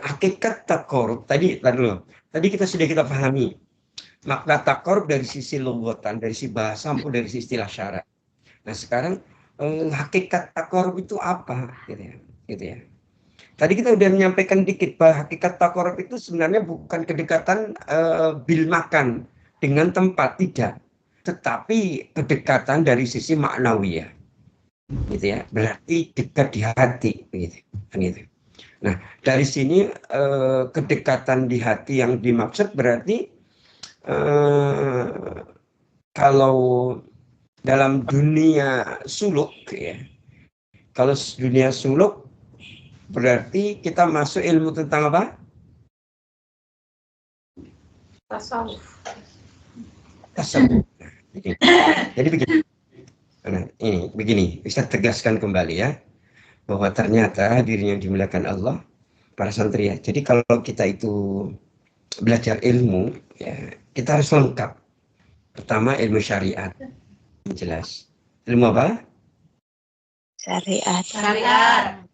hakikat taqarrub tadi kita sudah pahami makna taqarrub dari sisi lughatan, dari sisi bahasa maupun dari sisi istilah syarak. Nah, sekarang hakikat taqarrub itu apa, gitu ya. Tadi kita udah menyampaikan dikit bahwa hakikat takorub itu sebenarnya bukan kedekatan bil makan dengan tempat, tidak. Tetapi kedekatan dari sisi maknawiyah. Gitu ya. Berarti dekat di hati. Gitu. Kan gitu. Nah, dari sini kedekatan di hati yang dimaksud berarti kalau dalam dunia suluk ya. Kalau dunia suluk berarti kita masuk ilmu tentang apa? Tasawuf. Tasawuf. Jadi begini. Nah, ini begini, bisa tegaskan kembali ya bahwa ternyata dirinya dimuliakan Allah para santri ya. Jadi kalau kita itu belajar ilmu ya, kita harus lengkap. Pertama ilmu syariat. Jelas. Ilmu apa? Syariat. Syariat.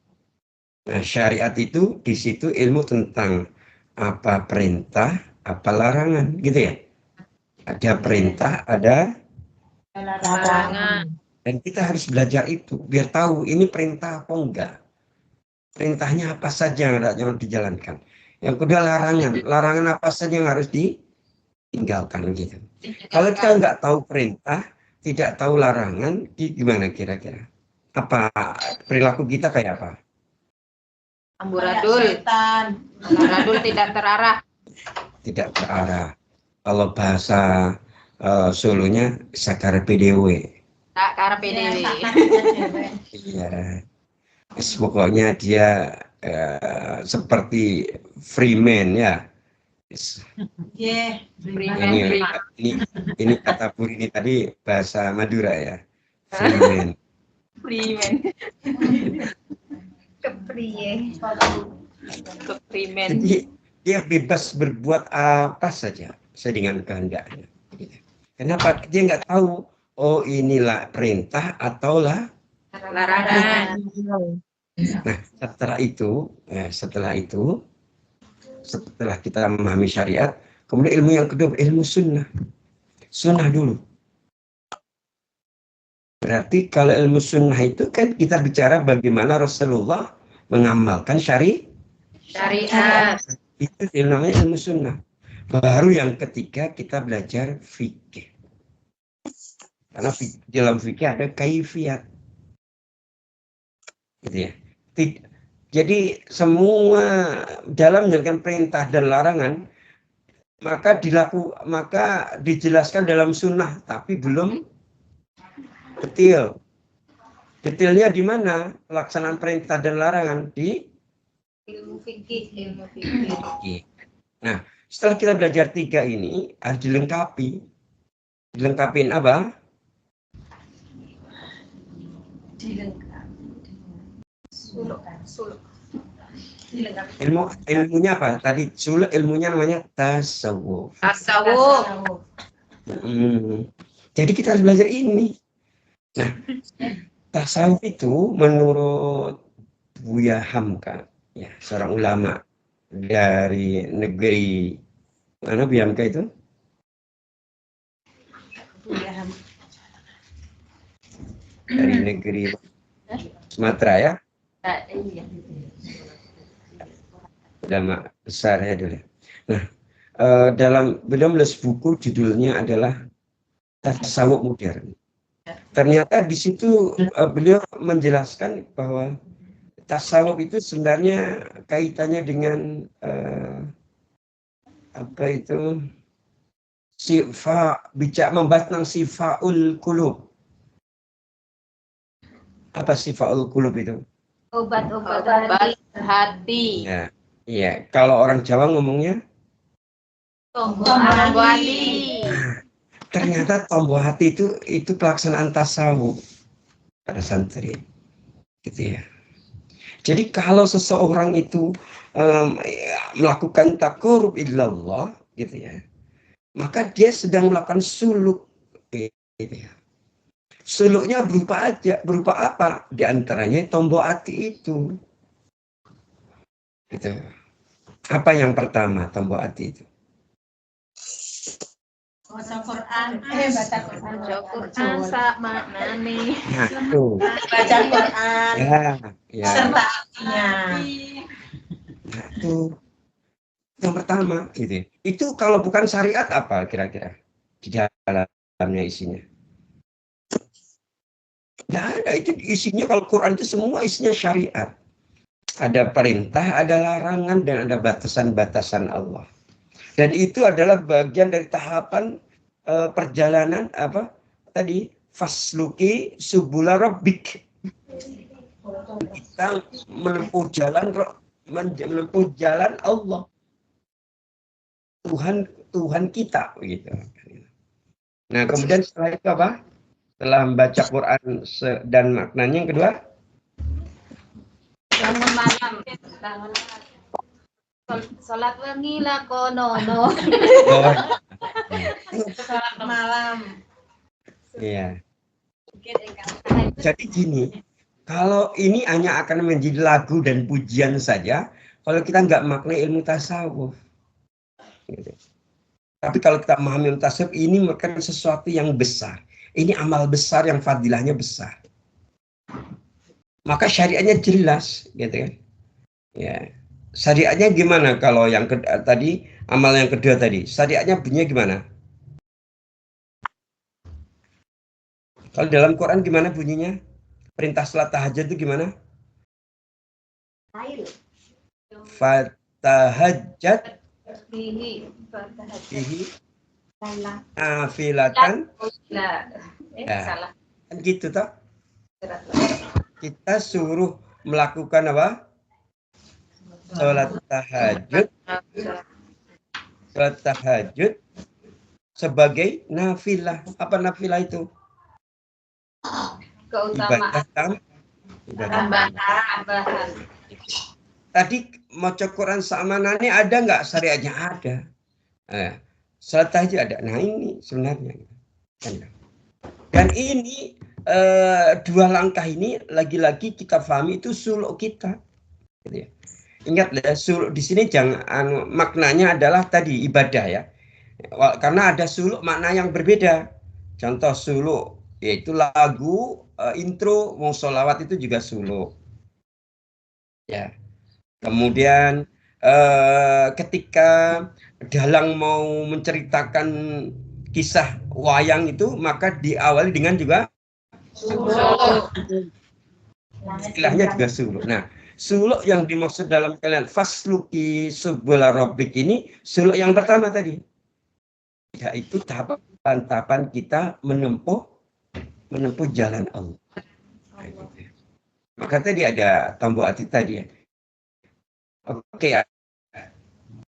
Nah, syariat itu di situ ilmu tentang apa perintah, apa larangan, gitu ya. Ada perintah, ada Larangan. dan kita harus belajar itu biar tahu ini perintah apa enggak. Perintahnya apa saja yang harus dijalankan. Yang kedua larangan apa saja yang harus ditinggalkan gitu. Kalau kita nggak tahu perintah, tidak tahu larangan, gimana kira-kira? Apa perilaku kita kayak apa? Amburadul. Amburadul tidak terarah. Tidak terarah. Kalau bahasa Solonya sakar PDW. Tak karepe dhewe. Iya. Pokoknya dia seperti freeman ya. Ini kata Bu ini tadi bahasa Madura ya. Freeman. Kepriye. Jadi dia bebas berbuat apa saja sesuai dengan kehendaknya. Kenapa? Dia nggak tahu, oh inilah perintah atau Larangan. Nah, setelah kita memahami syariat, kemudian ilmu yang kedua, ilmu sunnah. Sunnah dulu. Berarti kalau ilmu sunnah itu kan kita bicara bagaimana Rasulullah mengamalkan Syariat. itu namanya ilmu sunnah. Baru yang ketiga kita belajar fikih. Karena dalam fikih ada kaifiyat. Gitu ya. Jadi semua dalam menjalankan perintah dan larangan maka dijelaskan dalam sunnah tapi belum detail. Detailnya di mana? Pelaksanaan perintah dan larangan di Ilmu fikih. Nah, setelah kita belajar 3 ini harus dilengkapi. Dilengkapin apa? Suluk. Ilmunya apa? Tadi ilmunya namanya tasawuf. Tasawuf. Jadi kita harus belajar ini. Nah, tasawuf itu menurut Buya Hamka, ya, seorang ulama dari negeri mana Buya Hamka itu? Dari negeri Sumatera ya. Ulama besar ya dulu. Nah, beliau menulis buku judulnya adalah Tasawuf Modern. Ternyata di situ beliau menjelaskan bahwa tasawuf itu sebenarnya kaitannya dengan membahas tentang sifaul qulub. Apa sifaul qulub itu? Obat-obat hati. Ya, iya. Kalau orang Jawa ngomongnya tombol hati. Ternyata tombol hati itu pelaksanaan tasawuf pada santri, gitu ya. Jadi kalau seseorang itu melakukan taqarrub ilallah, gitu ya, maka dia sedang melakukan suluk, gitu ya. Suluknya berupa apa? Di antaranya tombol hati itu. Gitu. Apa yang pertama tombol hati itu? Baca Quran, baca Quran. Baca Quran sak maknane. Nah, tuh. Baca Quran Ya. serta artinya. Nah, tuh. Yang pertama, gitu. Itu kalau bukan syariat apa kira-kira di dalamnya isinya? Nggak ada, itu isinya kalau Quran itu semua isinya syariat. Ada perintah, ada larangan, dan ada batasan-batasan Allah. Dan itu adalah bagian dari tahapan perjalanan apa tadi fasluki subula rabbik. Kita menempuh jalan Allah. Tuhan kita begitu. Nah, kemudian setelah itu apa? Setelah membaca Quran dan maknanya yang kedua, Bangun malam. Salat wengi lakono. Salat malam. iya. Jadi gini, kalau ini hanya akan menjadi lagu dan pujian saja, kalau kita nggak maknai ilmu tasawuf. Gitu. Tapi kalau kita memahami ilmu tasawuf, ini merupakan sesuatu yang besar. Ini amal besar yang fadilahnya besar. Maka syariatnya jelas, gitu kan? Ya, syariatnya gimana kalau yang tadi amal yang kedua tadi? Syariatnya bunyinya gimana? Kalau dalam Quran gimana bunyinya? Perintah salat tahajud itu gimana? Fatahajjat Bihi. bihi nafilatan. Ya. Salah. Kan gitu toh? Kita suruh melakukan apa? Salat tahajud sebagai nafilah. Apa nafilah itu? Keutamaan. Ibadah. Tambahan. Tadi maca Quran samanane ada nggak syariatnya? Ada. Salat tahajud ada. Nah ini sebenarnya. Dan ini dua langkah ini lagi-lagi kita pahami itu suluk kita. Gitu ya. Ingat ya, suluk di sini jangan maknanya adalah tadi ibadah ya. Karena ada suluk makna yang berbeda. Contoh suluk yaitu lagu intro mau sholawat itu juga suluk. Ya. Kemudian ketika dalang mau menceritakan kisah wayang itu maka diawali dengan juga Suluk. istilahnya juga suluk. Nah, suluk yang dimaksud dalam kalian fasluki subula rabbik ini suluk yang pertama tadi. Yaitu tahapan kita menempuh jalan Allah. Maka tadi ada tombol hati tadi ya. Oke ya.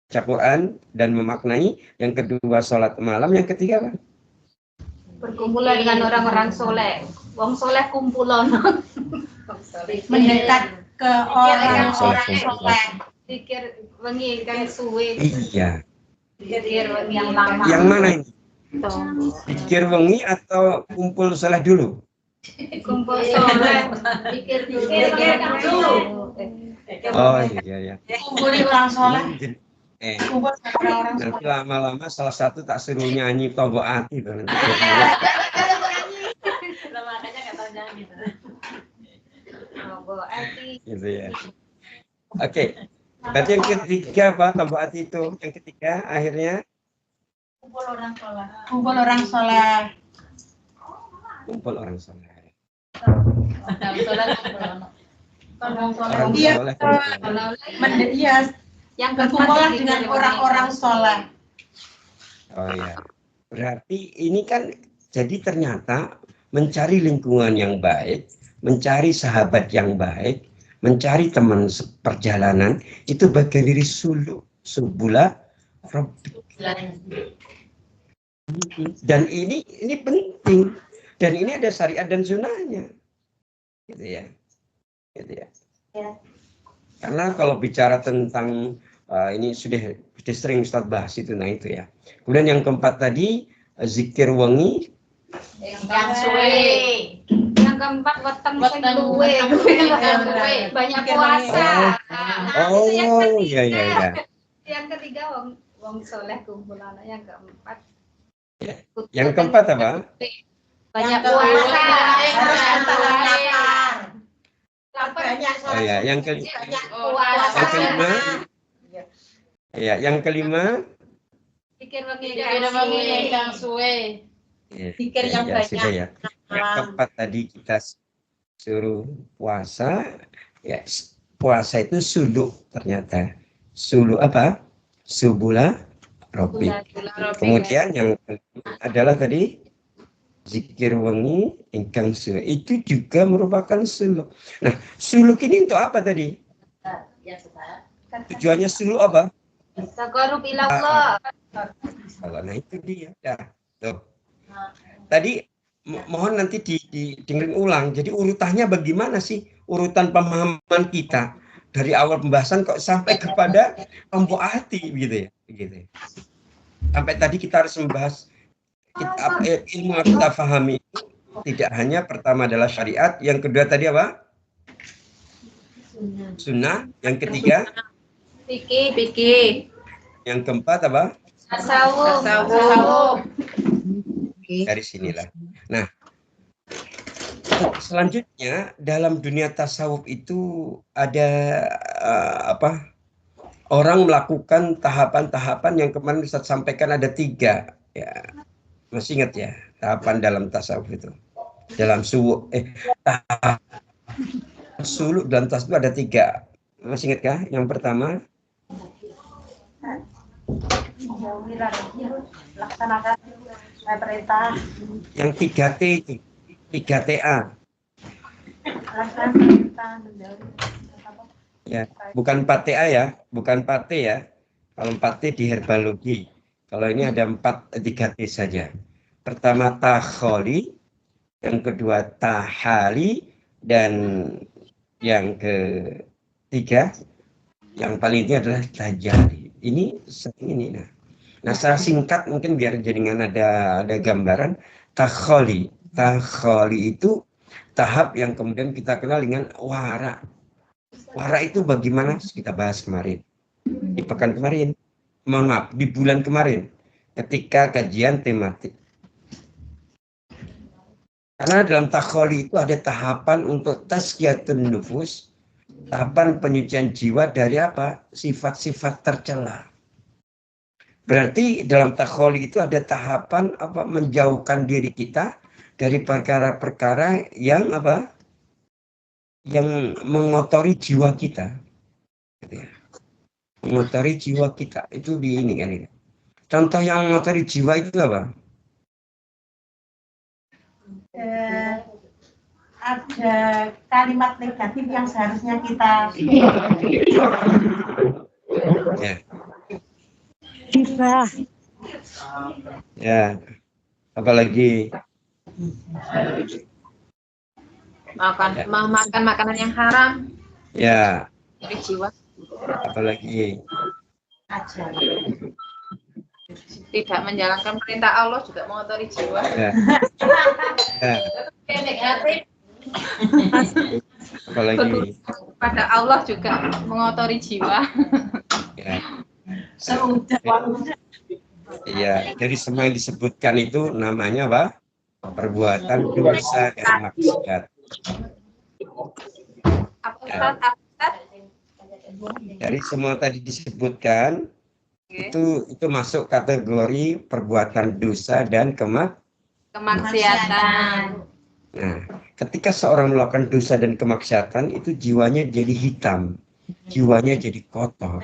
Baca Quran dan memaknai. Yang kedua sholat malam. Yang ketiga apa? Berkumpulan dengan orang-orang soleh. Wong soleh kumpulan. Mendekat ke orang-orang soleh. Pikir wengi kan suwe. Iya. Pikir wengi yang lama. Yang mana ini? Pikir wengi atau kumpul sholat dulu? Kumpul soleh. Pikir dulu. Oh iya. Kumpulin orang soleh. Kumpul orang-orang Nanti soleh. lama-lama salah satu tak suruh nyanyi tombol hati. Makanya nggak tahu nyanyi. Gitu ya. Oke. Berarti yang ketiga apa? Tombol hati itu. Yang ketiga akhirnya Kumpul orang soleh. Kumpul orang soleh. kumpul orang soleh. Orang Orang soleh. Iya. soleh. Iya. Yang Berkumpullah dengan orang-orang soleh. Oh ya. Berarti ini kan jadi ternyata mencari lingkungan yang baik, mencari sahabat yang baik, mencari teman perjalanan itu bagian dari suluk, subula rabbik. Dan ini penting. Dan ini ada syariat dan sunnahnya. Gitu ya. Gitu ya. Karena kalau bicara tentang ini sudah sering Ustaz bahas itu, nah itu ya. Kemudian yang keempat tadi zikir wengi. yang suwe. Yang keempat weteng sing luwe. Banyak puasa. Oh iya. Yang ketiga wong soleh kumpulan. Yang keempat Yang keempat apa? Banyak Yang keempat, puasa. harus lapar. Lapar. Oh ya, yang kelima. Banyak Yang puasa. kelima. Ya, yang kelima. Pikir wengi Kang suwe. Ya, Zikir ya, yang ya, banyak. sudah ya. Yang keempat tadi kita suruh puasa. Ya, puasa itu suluk ternyata. Suluk apa? Subula Robik. Kemudian yang kelima adalah tadi zikir wengi ingkang suwe. Itu juga merupakan suluk. Nah, suluk ini untuk apa tadi? Tujuannya suluk apa? Taqarrub ila Allah. Nah itu dia. Ya, tuh. Tadi mohon nanti dengerin ulang. Jadi urutannya bagaimana sih? Urutan pemahaman kita dari awal pembahasan kok sampai kepada kelompok hati gitu ya. Begitu. Sampai tadi kita harus membahas ilmu yang kita pahami itu tidak hanya pertama adalah syariat, yang kedua tadi apa? Sunnah, yang ketiga Fikih. yang keempat apa? Tasawuf. Dari sinilah. Nah, selanjutnya dalam dunia tasawuf itu ada orang melakukan tahapan-tahapan yang kemarin Ustaz sampaikan ada 3 ya. Masih ingat ya tahapan dalam tasawuf itu? Dalam suluk dalam tasawuf ada 3. Masih ingat kah? Yang pertama Laksanakan perintah. yang 3T itu 3TA. Laksanakan perintah. Ya, bukan 4TA ya, bukan 4T ya. Kalau 4T di herbalogi. Kalau ini ada 3T saja. Pertama takholi, yang kedua tahali, dan yang ketiga yang paling ini adalah tajali. Ini ini. Nah, secara singkat mungkin biar jaringan ada gambaran. Takholi itu tahap yang kemudian kita kenal dengan wara. Wara itu bagaimana? Kita bahas kemarin. Di pekan kemarin. Mohon maaf, di bulan kemarin. Ketika kajian tematik. Karena dalam takholi itu ada tahapan untuk tazkiyatun nufus. Tahapan penyucian jiwa dari apa? Sifat-sifat tercela. Berarti dalam takholi itu ada tahapan apa? Menjauhkan diri kita dari perkara-perkara yang apa? Yang mengotori jiwa kita, gitu ya. Mengotori jiwa kita itu di ini kan ini. Contoh yang mengotori jiwa itu apa? Ada kalimat negatif yang seharusnya kita Ya. Gibah. Ya. Apalagi makan makanan yang haram ya. dari jiwa. Apalagi Tidak menjalankan perintah Allah juga mengotori jiwa. ya. Ya. Negatif. Apalagi Pada Allah juga mengotori jiwa. ya. Ya, dari semua yang disebutkan itu namanya apa? Perbuatan dosa dan maksiat. Dari semua tadi disebutkan itu masuk kategori perbuatan dosa dan kemaksiatan. Nah, ketika seorang melakukan dosa dan kemaksiatan itu jiwanya jadi hitam, jiwanya jadi kotor,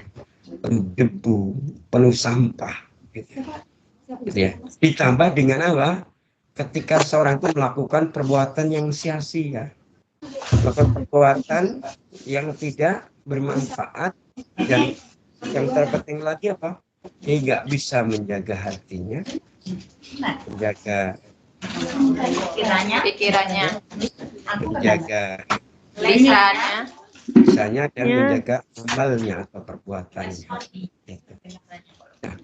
penuh debu, penuh sampah, gitu ya. Ditambah dengan apa? Ketika seorang itu melakukan perbuatan yang sia-sia, melakukan perbuatan yang tidak bermanfaat, dan yang terpenting lagi apa? Dia nggak bisa menjaga hatinya, menjaga pikirannya, menjaga lisannya, dan menjaga amalnya atau perbuatannya. Nah,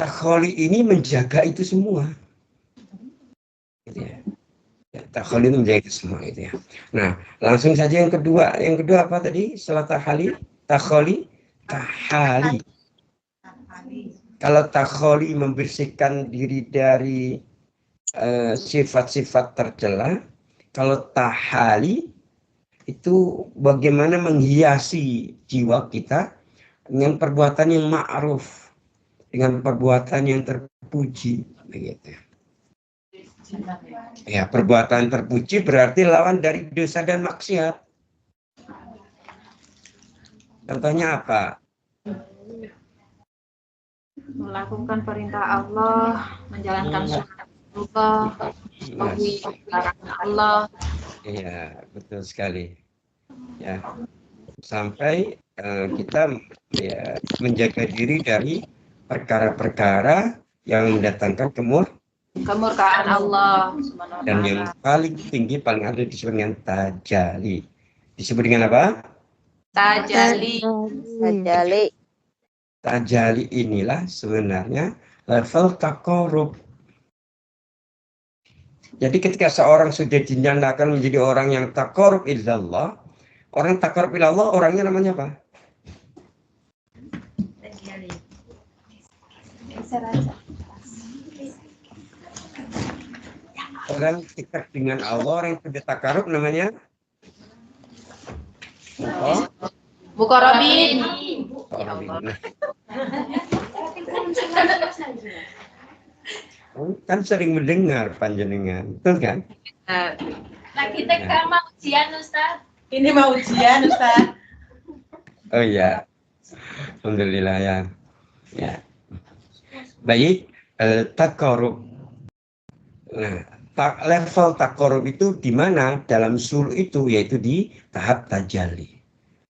takholi ini menjaga itu semua. Gitu ya. Takholi itu menjaga itu semua gitu ya. Nah, langsung saja yang kedua. Yang kedua apa tadi? Setelah takholi, tahali. Kalau takholi membersihkan diri dari sifat-sifat tercela. Kalau tahali itu bagaimana menghiasi jiwa kita dengan perbuatan yang ma'ruf, dengan perbuatan yang terpuji, begitu. Ya, perbuatan terpuji berarti lawan dari dosa dan maksiat. Contohnya apa? Melakukan perintah Allah, menjalankan sunnah Allah, mematuhi larangan Allah. Iya, betul sekali. Ya, sampai kita ya menjaga diri dari perkara-perkara yang mendatangkan Kemurkaan Allah Subhanahu wa dan yang taala. paling tinggi paling ada disebut dengan tajali. Disebut dengan apa? Tajali. Tajali. Tajali inilah sebenarnya level takorub. Jadi ketika seorang sudah dinyatakan menjadi orang yang takorub ilallah, orang takorub ilallah orangnya namanya apa? Orang dekat dengan Allah, orang yang sudah takarub namanya Muqarrabin. Nah, kan sering mendengar panjenengan, betul kan? Nah, kita mau ujian, Ustaz. Ini mau ujian, Ustaz. Oh iya, alhamdulillah ya. Ya. Baik, takarub. Nah, level takarub itu di mana dalam sulh itu, yaitu di tahap tajalli.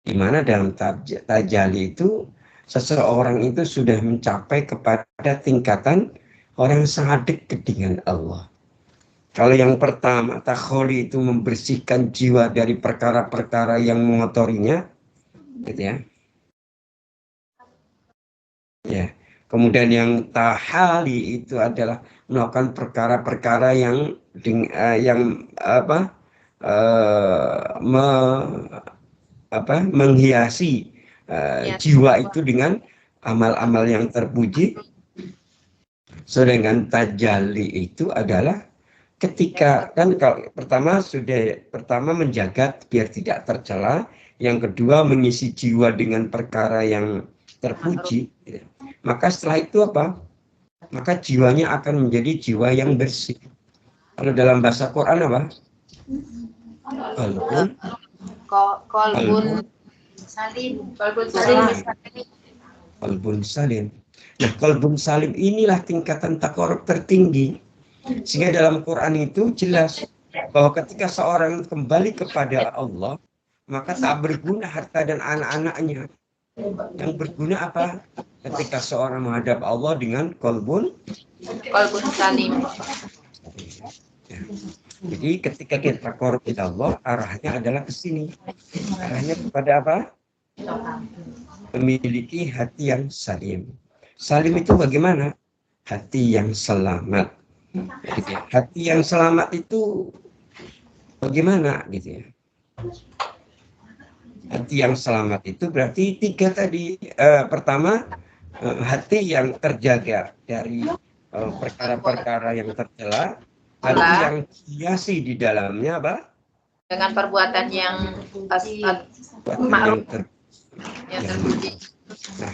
Di mana dalam tahap tajalli itu seseorang itu sudah mencapai kepada tingkatan orang yang sangat dekat dengan Allah. Kalau yang pertama, takholi itu membersihkan jiwa dari perkara-perkara yang mengotorinya, gitu ya. Ya. Kemudian yang tahali itu adalah melakukan perkara-perkara yang menghiasi jiwa itu dengan amal-amal yang terpuji. Sedangkan tajalli itu adalah ketika kan kalau pertama menjaga biar tidak tercela, yang kedua mengisi jiwa dengan perkara yang terpuji. Maka setelah itu apa? Maka jiwanya akan menjadi jiwa yang bersih. Kalau dalam bahasa Quran apa? Qalbun salim. Qalbun salim. Nah, qalbun salim inilah tingkatan takarub tertinggi. Sehingga dalam Quran itu jelas bahwa ketika seorang kembali kepada Allah, maka tak berguna harta dan anak-anaknya. Yang berguna apa? Ketika seorang menghadap Allah dengan qalbun Salim. Ya. Jadi ketika kita takarub kepada Allah, arahnya adalah ke sini. Arahnya kepada apa? Memiliki hati yang salim. Salim itu bagaimana? Hati yang selamat. Gitu ya. Hati yang selamat itu bagaimana? Gitu ya. Hati yang selamat itu berarti tiga tadi. Pertama, hati yang terjaga dari perkara-perkara yang tercela. Hati yang hiasi di dalamnya apa? Dengan perbuatan yang terpuji. Nah,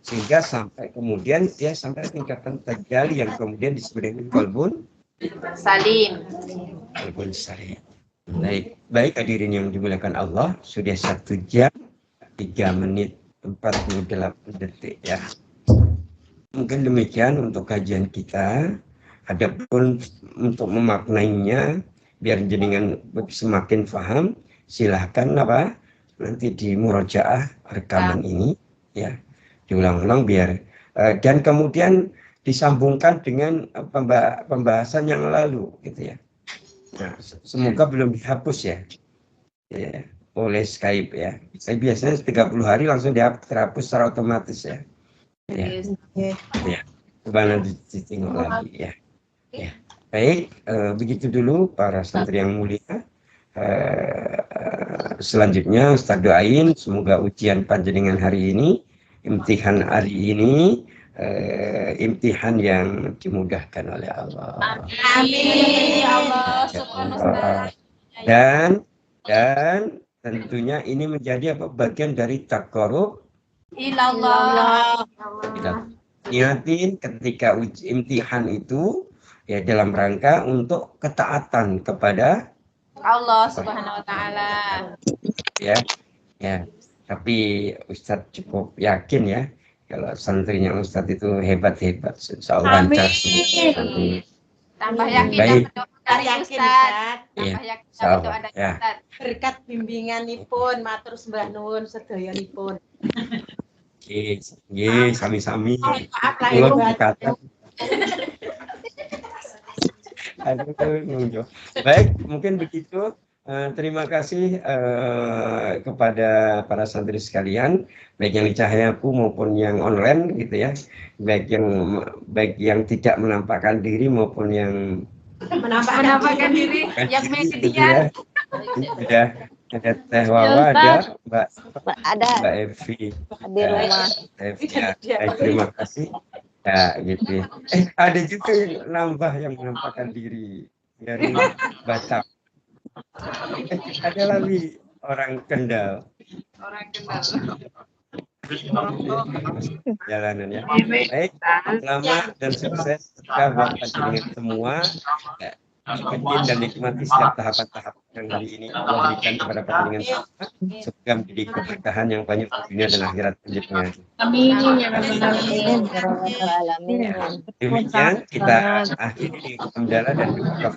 sehingga sampai kemudian dia sampai tingkatan tajalli yang kemudian disebut dengan qalbun salim. Qalbun salim. Baik hadirin yang dimuliakan Allah, sudah 1 jam 3 menit 48 detik ya. Mungkin demikian untuk kajian kita. Adapun untuk memaknainya biar jenengan semakin paham, silahkan nanti di murojaah rekaman ini ya, diulang-ulang biar dan kemudian disambungkan dengan pembahasan yang lalu gitu ya. Nah, semoga belum dihapus ya oleh Skype ya. Saya biasanya 30 hari langsung terhapus secara otomatis ya. Ya. Coba nanti ditengok lagi ya. Ya. Baik, begitu dulu para santri yang mulia. Selanjutnya Ustaz doain semoga ujian panjenengan hari ini, imtihan hari ini imtihan yang dimudahkan oleh Allah. Amin. Ya Allah. Syukran Ustaz. Dan tentunya ini menjadi bagian dari taqarrub Ilallah. kita. Niatin ketika imtihan itu ya dalam rangka untuk ketaatan kepada Allah Subhanahu wa taala. ya. Tapi Ustadz cukup yakin ya kalau santrinya Ustadz itu hebat-hebat, insya Allah lancar. Tambah yakin Baik. dari Yakin Ustaz. Ustaz. Iya, Tambah yakin insya dari Allah. doa dari Ya. Ustaz. Berkat bimbinganipun matur sembah nuwun sedayanipun. Nggih, sami-sami. Maaf lahir Kula batin. kata. Aduh, baik, mungkin begitu. Terima kasih kepada para santri sekalian, baik yang di Cahayaku maupun yang online gitu ya, baik yang tidak menampakkan diri maupun yang Menampakkan diri yang gitu media. ya. Sudah ada Teh Wawa, ada Mbak Evi di rumah. Terima kasih. Ya gitu. Ada juga yang nambah yang menampakkan diri dari Batak. Ada lagi orang Kendal. Jalanan ya. Baik, selamat dan sukses buat panjenengan semua. Ikutin dan nikmati setiap tahapan-tahapan yang hari ini Allah berikan kepada panjenengan semua. Semoga menjadi keberkahan yang banyak di dunia dan akhirat selanjutnya. Amin. Demikian kita akhiri di hamdalah dan doa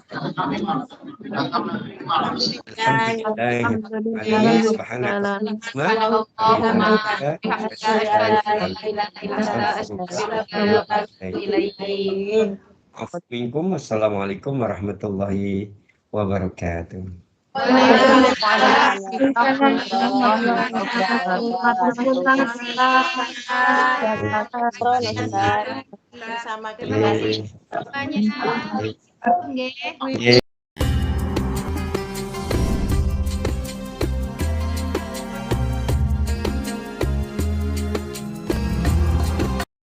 Assalamualaikum warahmatullahi wabarakatuh. Sama kita. Banyak. Nggih.